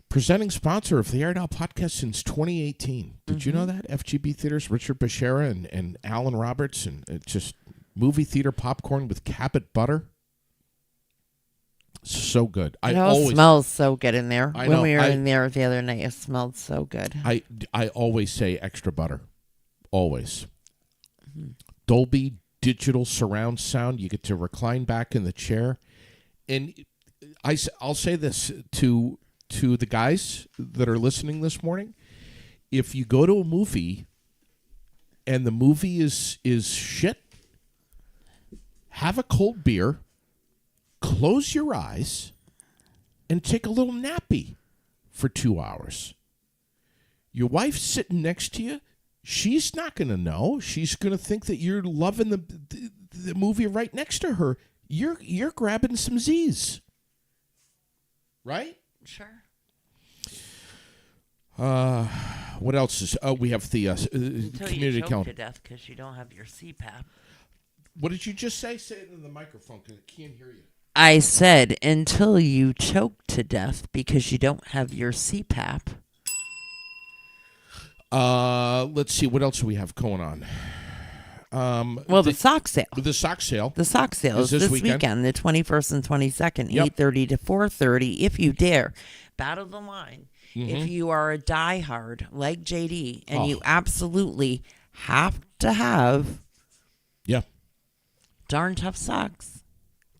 Presenting sponsor of the Air Now podcast since 2018. Did you know that? FGB Theaters, Richard Bashera and Alan Roberts, and just movie theater popcorn with Cabot butter. So good. It smells so good in there. I when know, we were in there the other night, it smelled so good. I always say extra butter. Always. Dolby digital surround sound. You get to recline back in the chair. And I'll say this to the guys that are listening this morning. If you go to a movie and the movie is shit, have a cold beer, close your eyes, and take a little nappy for 2 hours. Your wife's sitting next to you. she's not going to know. She's going to think that you're loving the movie right next to her. You're grabbing some Z's, right? Sure. What else is? Oh, we have the community you choke calendar. to death because you don't have your CPAP. What did you just say? Say it in the microphone because I can't hear you. I said until you choke to death because you don't have your CPAP. Let's see. What else do we have going on? The sock sale. The sock sale. The sock sale is this weekend, the 21st and 22nd, 8:30 to 4:30. If you dare, battle the line. Mm-hmm. If you are a diehard like JD and you absolutely have to have darn tough socks,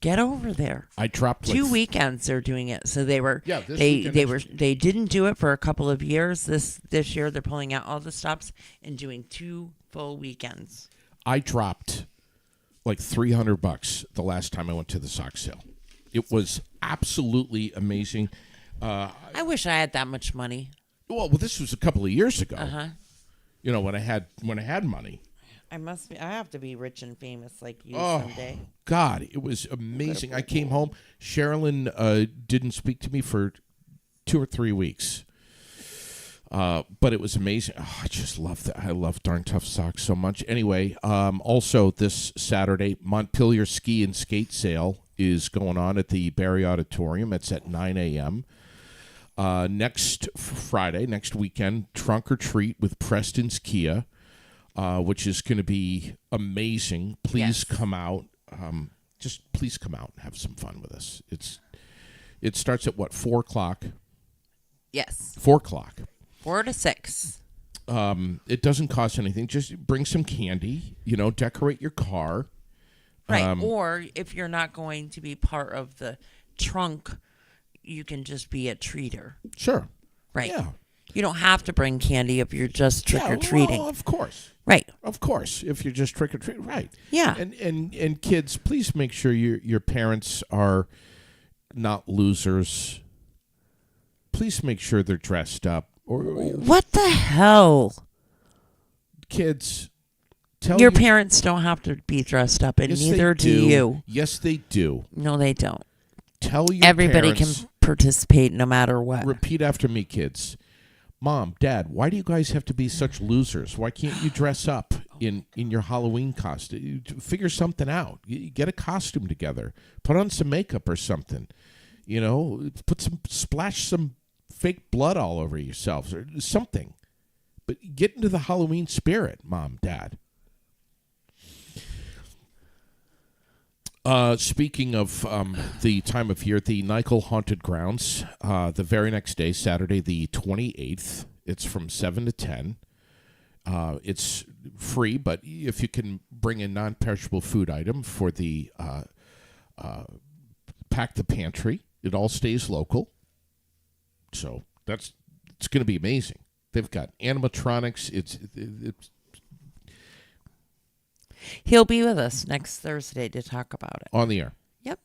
get over there. I dropped 2 weekends they're doing it. So they were they didn't do it for a couple of years. This year they're pulling out all the stops and doing 2 full weekends. I dropped like $300 the last time I went to the sock sale. It was absolutely amazing. I wish I had that much money. Well, this was a couple of years ago. You know, when I had money. I have to be rich and famous like you someday. God, it was amazing. I came home. Sherilyn didn't speak to me for 2 or 3 weeks. But it was amazing. Oh, I just love that. I love Darn Tough Socks so much. Anyway, also this Saturday, Montpelier Ski and Skate Sale is going on at the Barry Auditorium. It's at 9 a.m. Next Friday, next weekend, Trunk or Treat with Preston's Kia, which is going to be amazing. Please come out. Just please come out and have some fun with us. It starts at what, 4 o'clock? Yes. 4 o'clock. 4 to 6. It doesn't cost anything. Just bring some candy. Decorate your car. Right. Or if you're not going to be part of the trunk, you can just be a treater. Sure. Right. Yeah. You don't have to bring candy if you're just trick-or-treating. Well, of course. Right. Of course. If you're just trick-or-treating. Right. Yeah. And kids, please make sure your parents are not losers. Please make sure they're dressed up. What the hell? Kids, tell your parents don't have to be dressed up, and neither do you. Yes, they do. No, they don't. Tell your Everybody parents, can participate no matter what. Repeat after me, kids. Mom, Dad, why do you guys have to be such losers? Why can't you dress up in your Halloween costume? Figure something out. Get a costume together. Put on some makeup or something. Splash some fake blood all over yourselves or something. But get into the Halloween spirit, Mom, Dad. Speaking of the time of year, the Nickel Haunted Grounds, the very next day, Saturday the 28th, it's from 7 to 10. It's free, but if you can bring a non-perishable food item for the Pack the Pantry, it all stays local. So it's going to be amazing. They've got animatronics. It's He'll be with us next Thursday to talk about it. On the air. Yep.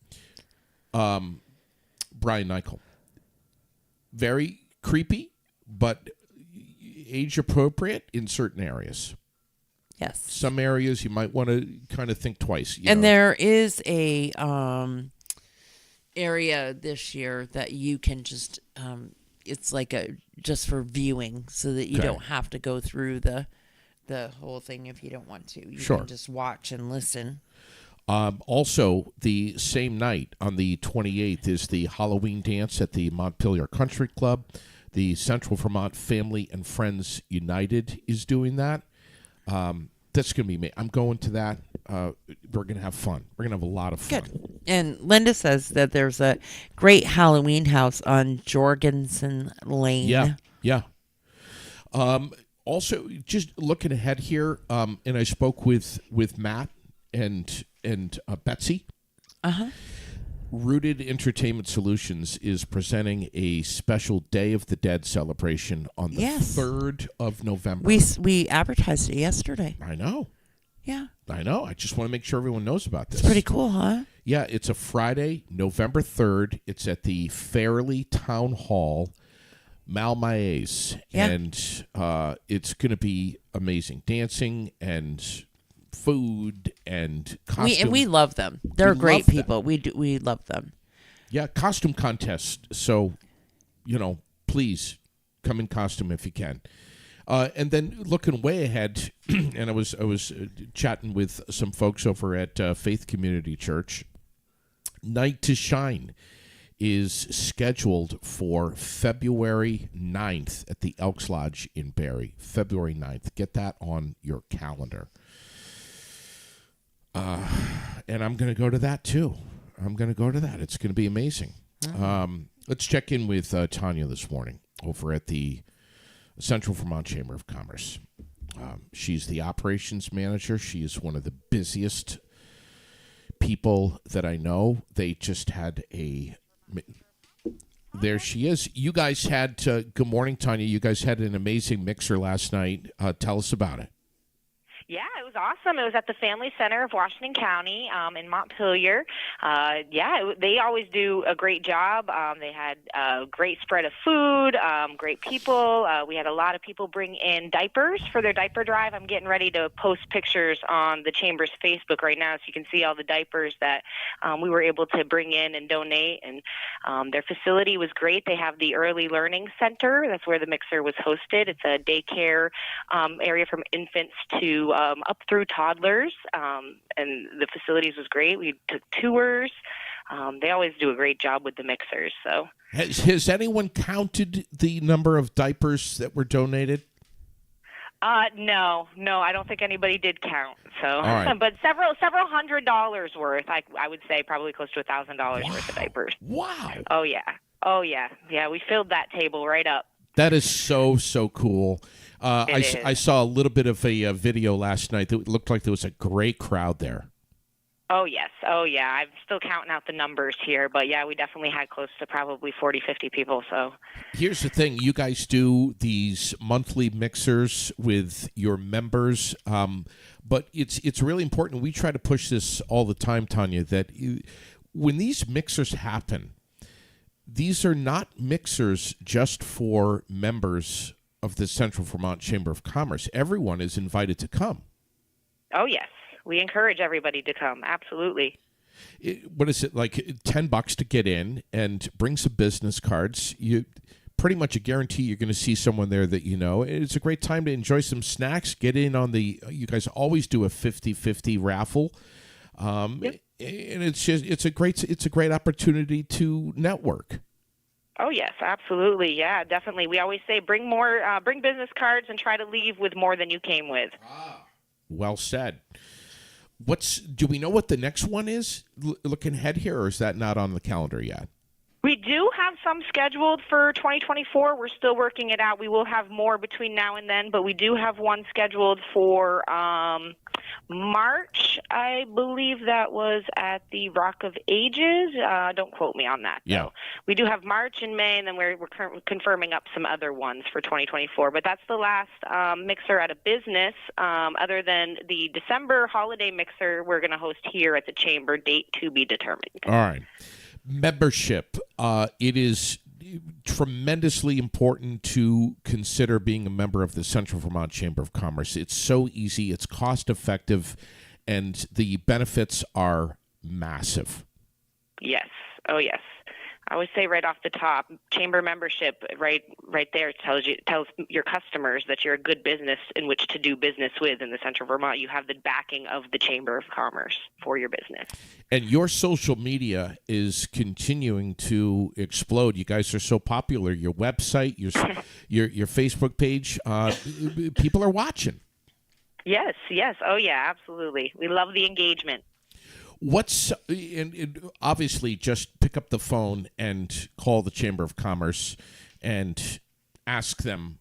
Brian Nickel. Very creepy, but age appropriate in certain areas. Yes. Some areas you might want to kind of think twice. There is a area this year that you can just it's like just for viewing, so that you don't have to go through the whole thing if you don't want to. You can just watch and listen. Also, the same night on the 28th is the Halloween dance at the Montpelier Country Club. The Central Vermont Family and Friends United is doing that. That's going to be me. I'm going to that. We're going to have fun. We're going to have a lot of fun. Good. And Linda says that there's a great Halloween house on Jorgensen Lane. Yeah. Also, just looking ahead here, and I spoke with Matt and Betsy. Rooted Entertainment Solutions is presenting a special Day of the Dead celebration on the 3rd of November. We advertised it yesterday. I know. Yeah. I know. I just want to make sure everyone knows about this. It's pretty cool, huh? Yeah, it's a Friday, November 3rd. It's at the Fairleigh Town Hall. Malmaise, Yeah. and it's going to be amazing. Dancing and food and costume. We love them. They're We great love them. people. We love them. Yeah, costume contest. So, please come in costume if you can. And then looking way ahead, and I was chatting with some folks over at Faith Community Church. Night to Shine is scheduled for February 9th at the Elks Lodge in Barrie. February 9th. Get that on your calendar. And I'm going to go to that too. It's going to be amazing. Let's check in with Tanya this morning over at the Central Vermont Chamber of Commerce. She's the operations manager. She is one of the busiest people that I know. They just had there she is. You guys had, good morning, Tanya. You guys had an amazing mixer last night. Tell us about it. Yeah, it was awesome. It was at the Family Center of Washington County in Montpelier. They always do a great job. They had a great spread of food, great people. We had a lot of people bring in diapers for their diaper drive. I'm getting ready to post pictures on the Chamber's Facebook right now so you can see all the diapers that we were able to bring in and donate. And their facility was great. They have the Early Learning Center. That's where the mixer was hosted. It's a daycare area from infants to up through toddlers, and the facilities was great. We took tours. They always do a great job with the mixers. So, has anyone counted the number of diapers that were donated? No, I don't think anybody did count. So, all right. But several $100s worth. I would say probably close to $1,000 worth of diapers. Wow. Oh yeah. We filled that table right up. That is so cool. I saw a little bit of a video last night that looked like there was a great crowd there. Oh, yes. Oh, yeah. I'm still counting out the numbers here. But, yeah, we definitely had close to probably 40, 50 people. So here's the thing. You guys do these monthly mixers with your members, but it's really important. We try to push this all the time, Tanya, that when these mixers happen, these are not mixers just for members of the Central Vermont Chamber of Commerce. Everyone is invited to come. Oh, yes. We encourage everybody to come. Absolutely. What is it, like $10 to get in, and bring some business cards? You pretty much a guarantee you're going to see someone there that you know. It's a great time to enjoy some snacks. Get in on you guys always do a 50-50 raffle. Yep. And it's a great opportunity to network. Oh yes, absolutely. Yeah, definitely. We always say bring business cards and try to leave with more than you came with. Well said. Do we know what the next one is? Looking ahead here, or is that not on the calendar yet? We do have some scheduled for 2024. We're still working it out. We will have more between now and then, but we do have one scheduled for March. I believe that was at the Rock of Ages. Don't quote me on that. Yeah. Though. We do have March and May, and then we're confirming up some other ones for 2024. But that's the last mixer at a business. Other than the December holiday mixer, we're going to host here at the Chamber, date to be determined. All right. Membership. It is tremendously important to consider being a member of the Central Vermont Chamber of Commerce. It's so easy, it's cost effective, and the benefits are massive. Yes. Oh, yes. I always say right off the top, chamber membership right there tells your customers that you're a good business in which to do business with in the Central Vermont. You have the backing of the Chamber of Commerce for your business. And your social media is continuing to explode. You guys are so popular. Your website, your Facebook page, people are watching. Yes. Oh, yeah, absolutely. We love the engagement. And obviously, just pick up the phone and call the Chamber of Commerce and ask them,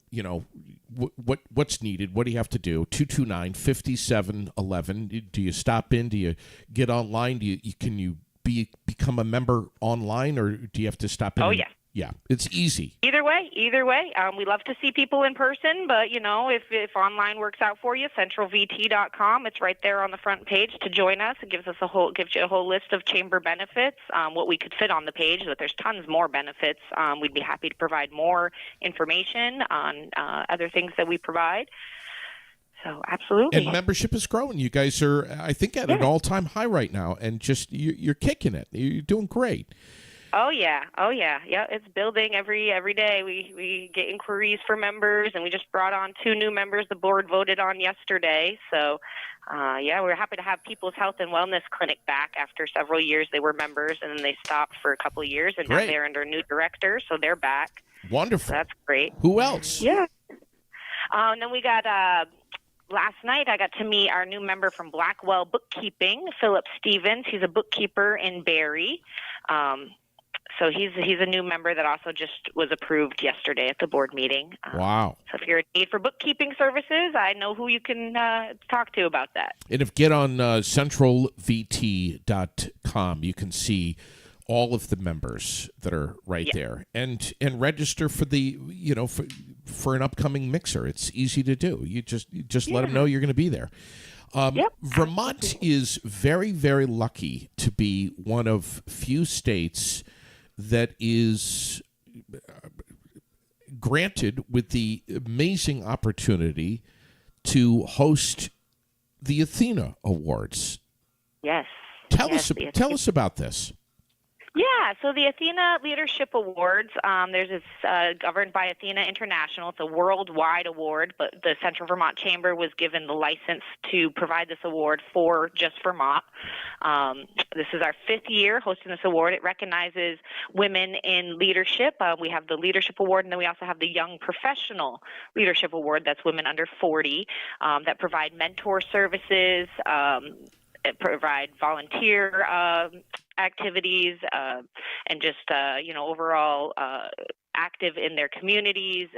what's needed. What do you have to do? 229-5711. Do you stop in? Do you get online? Can you become a member online, or do you have to stop in? Oh, yeah. Yeah, it's easy. Either way. We love to see people in person, but if online works out for you, centralvt.com. It's right there on the front page to join us. It gives you a whole list of chamber benefits, what we could fit on the page, but there's tons more benefits. We'd be happy to provide more information on other things that we provide. So absolutely. And membership is growing. You guys are, I think, at an all-time high right now, and just you're kicking it. You're doing great. Oh yeah. Yeah, it's building every day. We get inquiries for members, and we just brought on 2 new members the board voted on yesterday. So, we're happy to have People's Health and Wellness Clinic back after several years. They were members, and then they stopped for a couple of years, and now they're under new director, so they're back. Wonderful. So that's great. Who else? Yeah. And then we got last night I got to meet our new member from Blackwell Bookkeeping, Philip Stevens. He's a bookkeeper in Barrie. So he's a new member that also just was approved yesterday at the board meeting. Wow. So if you're in need for bookkeeping services, I know who you can talk to about that. And if get on centralvt.com, you can see all of the members that are right there, and register for the for an upcoming mixer. It's easy to do. You just let them know you're going to be there. Vermont is very, very lucky to be one of few states that is granted with the amazing opportunity to host the Athena Awards. Yes. Tell us about this. Yeah, so the Athena Leadership Awards, there's this governed by Athena International. It's a worldwide award, but the Central Vermont Chamber was given the license to provide this award for just Vermont. This is our 5th year hosting this award. It recognizes women in leadership. We have the Leadership Award, and then we also have the Young Professional Leadership Award. That's women under 40 that provide mentor services, provide volunteer activities, and just overall active in their communities,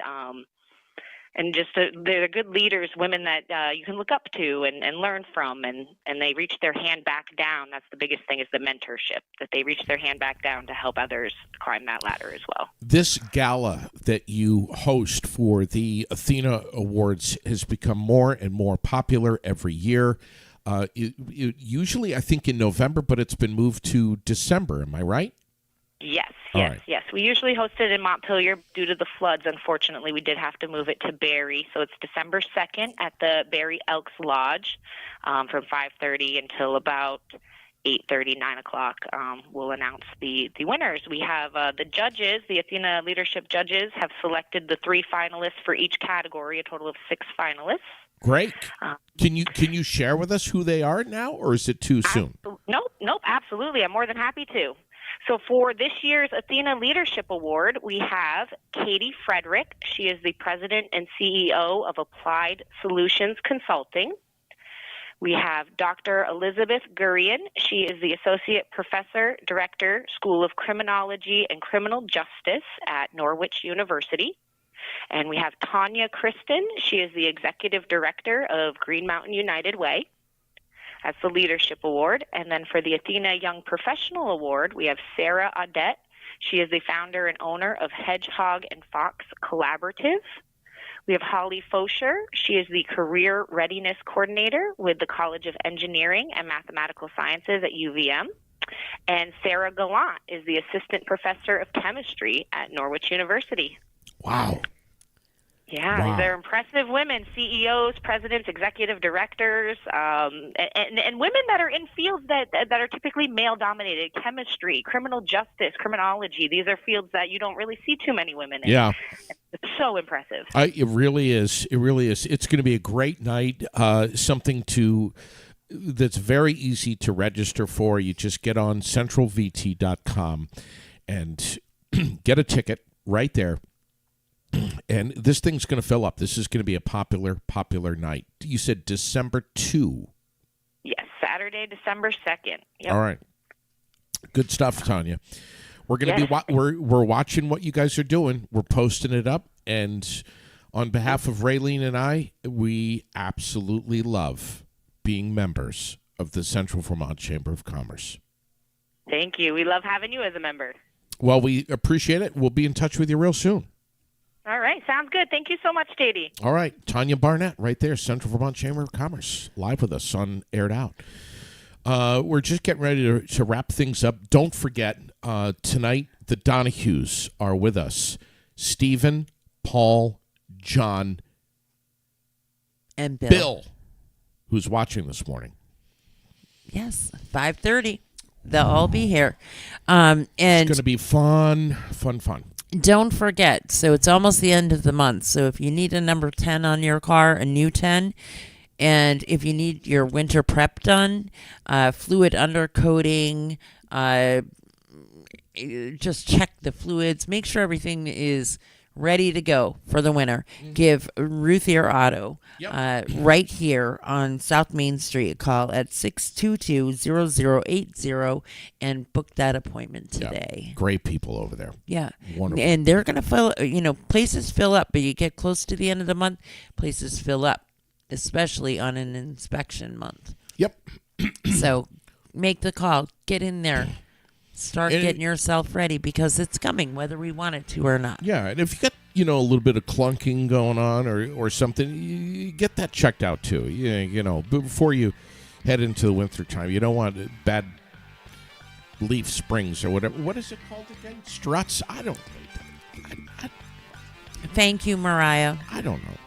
and just they're good leaders, women that you can look up to and learn from, and they reach their hand back down. That's the biggest thing, is the mentorship, that they reach their hand back down to help others climb that ladder as well. This gala that you host for the Athena Awards has become more and more popular every year. It usually, I think, in November, but it's been moved to December. Am I right? Yes. Right. We usually host it in Montpelier. Due to the floods, unfortunately, we did have to move it to Barrie. So it's December 2nd at the Barrie Elks Lodge from 5:30 until about 8:30, 9 o'clock. We'll announce the winners. We have the judges, the Athena Leadership judges, have selected the 3 finalists for each category, a total of 6 finalists. Great. Can you share with us who they are now, or is it too soon? Nope, absolutely. I'm more than happy to. So for this year's Athena Leadership Award, we have Katie Frederick. She is the president and CEO of Applied Solutions Consulting. We have Dr. Elizabeth Gurian. She is the Associate Professor, Director, School of Criminology and Criminal Justice at Norwich University. And we have Tanya Kristen. She is the Executive Director of Green Mountain United Way. That's the Leadership Award. And then for the Athena Young Professional Award, we have Sarah Audette. She is the founder and owner of Hedgehog and Fox Collaborative. We have Holly Fosher. She is the Career Readiness Coordinator with the College of Engineering and Mathematical Sciences at UVM. And Sarah Gallant is the Assistant Professor of Chemistry at Norwich University. Wow. Yeah, they're impressive women, CEOs, presidents, executive directors, and women that are in fields that are typically male-dominated: chemistry, criminal justice, criminology. These are fields that you don't really see too many women in. Yeah. It's so impressive. It really is. It really is. It's going to be a great night, something that's very easy to register for. You just get on centralvt.com and get a ticket right there. And this thing's going to fill up. This is going to be a popular night. You said December 2. Yes, Saturday, December 2nd. Yep. All right. Good stuff, Tanya. We're going to be we're watching what you guys are doing. We're posting it up, and on behalf of Raylene and I, we absolutely love being members of the Central Vermont Chamber of Commerce. Thank you. We love having you as a member. Well, we appreciate it. We'll be in touch with you real soon. All right. Sounds good. Thank you so much, JD. All right. Tanya Barnett right there, Central Vermont Chamber of Commerce, live with us on Aired Out. We're just getting ready to wrap things up. Don't forget, tonight the Donahues are with us. Stephen, Paul, John, And Bill, who's watching this morning. Yes, 5:30. They'll all be here. And It's going to be fun. don't forget, so it's almost the end of the month. So if you need a number 10 on your car, a new 10, and if you need your winter prep done, fluid undercoating, just check the fluids, make sure everything is ready to go for the winter. Give Ruthier Auto right here on South Main Street a call at 622-0080 and book that appointment today. Great people over there. Yeah. Wonderful. And they're going to fill, places fill up, but you get close to the end of the month, places fill up, especially on an inspection month. Yep. So make the call, get in there. Start getting yourself ready because it's coming, whether we want it to or not. Yeah, and if you got a little bit of clunking going on or something, you get that checked out too. Before you head into the winter time, you don't want bad leaf springs or whatever. What is it called again? Struts? I don't know. Thank you, Mariah. I don't know.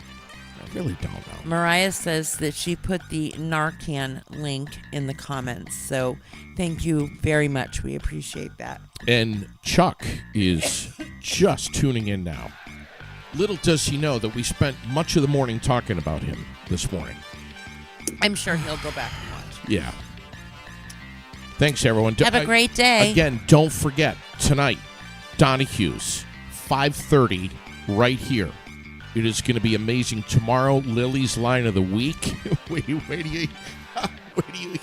I really don't know. Mariah says that she put the Narcan link in the comments. So thank you very much. We appreciate that. And Chuck is just tuning in now. Little does he know that we spent much of the morning talking about him this morning. I'm sure he'll go back and watch. Yeah. Thanks, everyone. Have a great day. Again, don't forget, tonight, Donahue's, 5:30, right here. It is going to be amazing. Tomorrow, Lily's line of the week. wait do you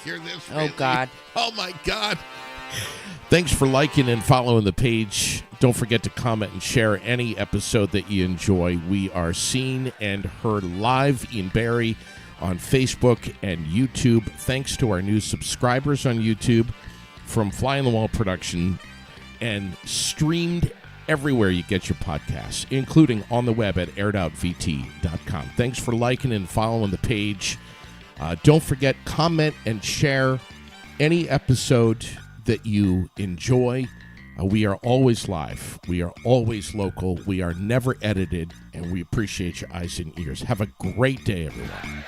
hear this? Oh, God. Oh, my God. Thanks for liking and following the page. Don't forget to comment and share any episode that you enjoy. We are seen and heard live in Barrie on Facebook and YouTube. Thanks to our new subscribers on YouTube from Fly on the Wall Production, and streamed everywhere you get your podcasts, including on the web at airedoutvt.com. Thanks for liking and following the page. Don't forget, comment and share any episode that you enjoy. We are always live. We are always local. We are never edited, and we appreciate your eyes and ears. Have a great day, everyone.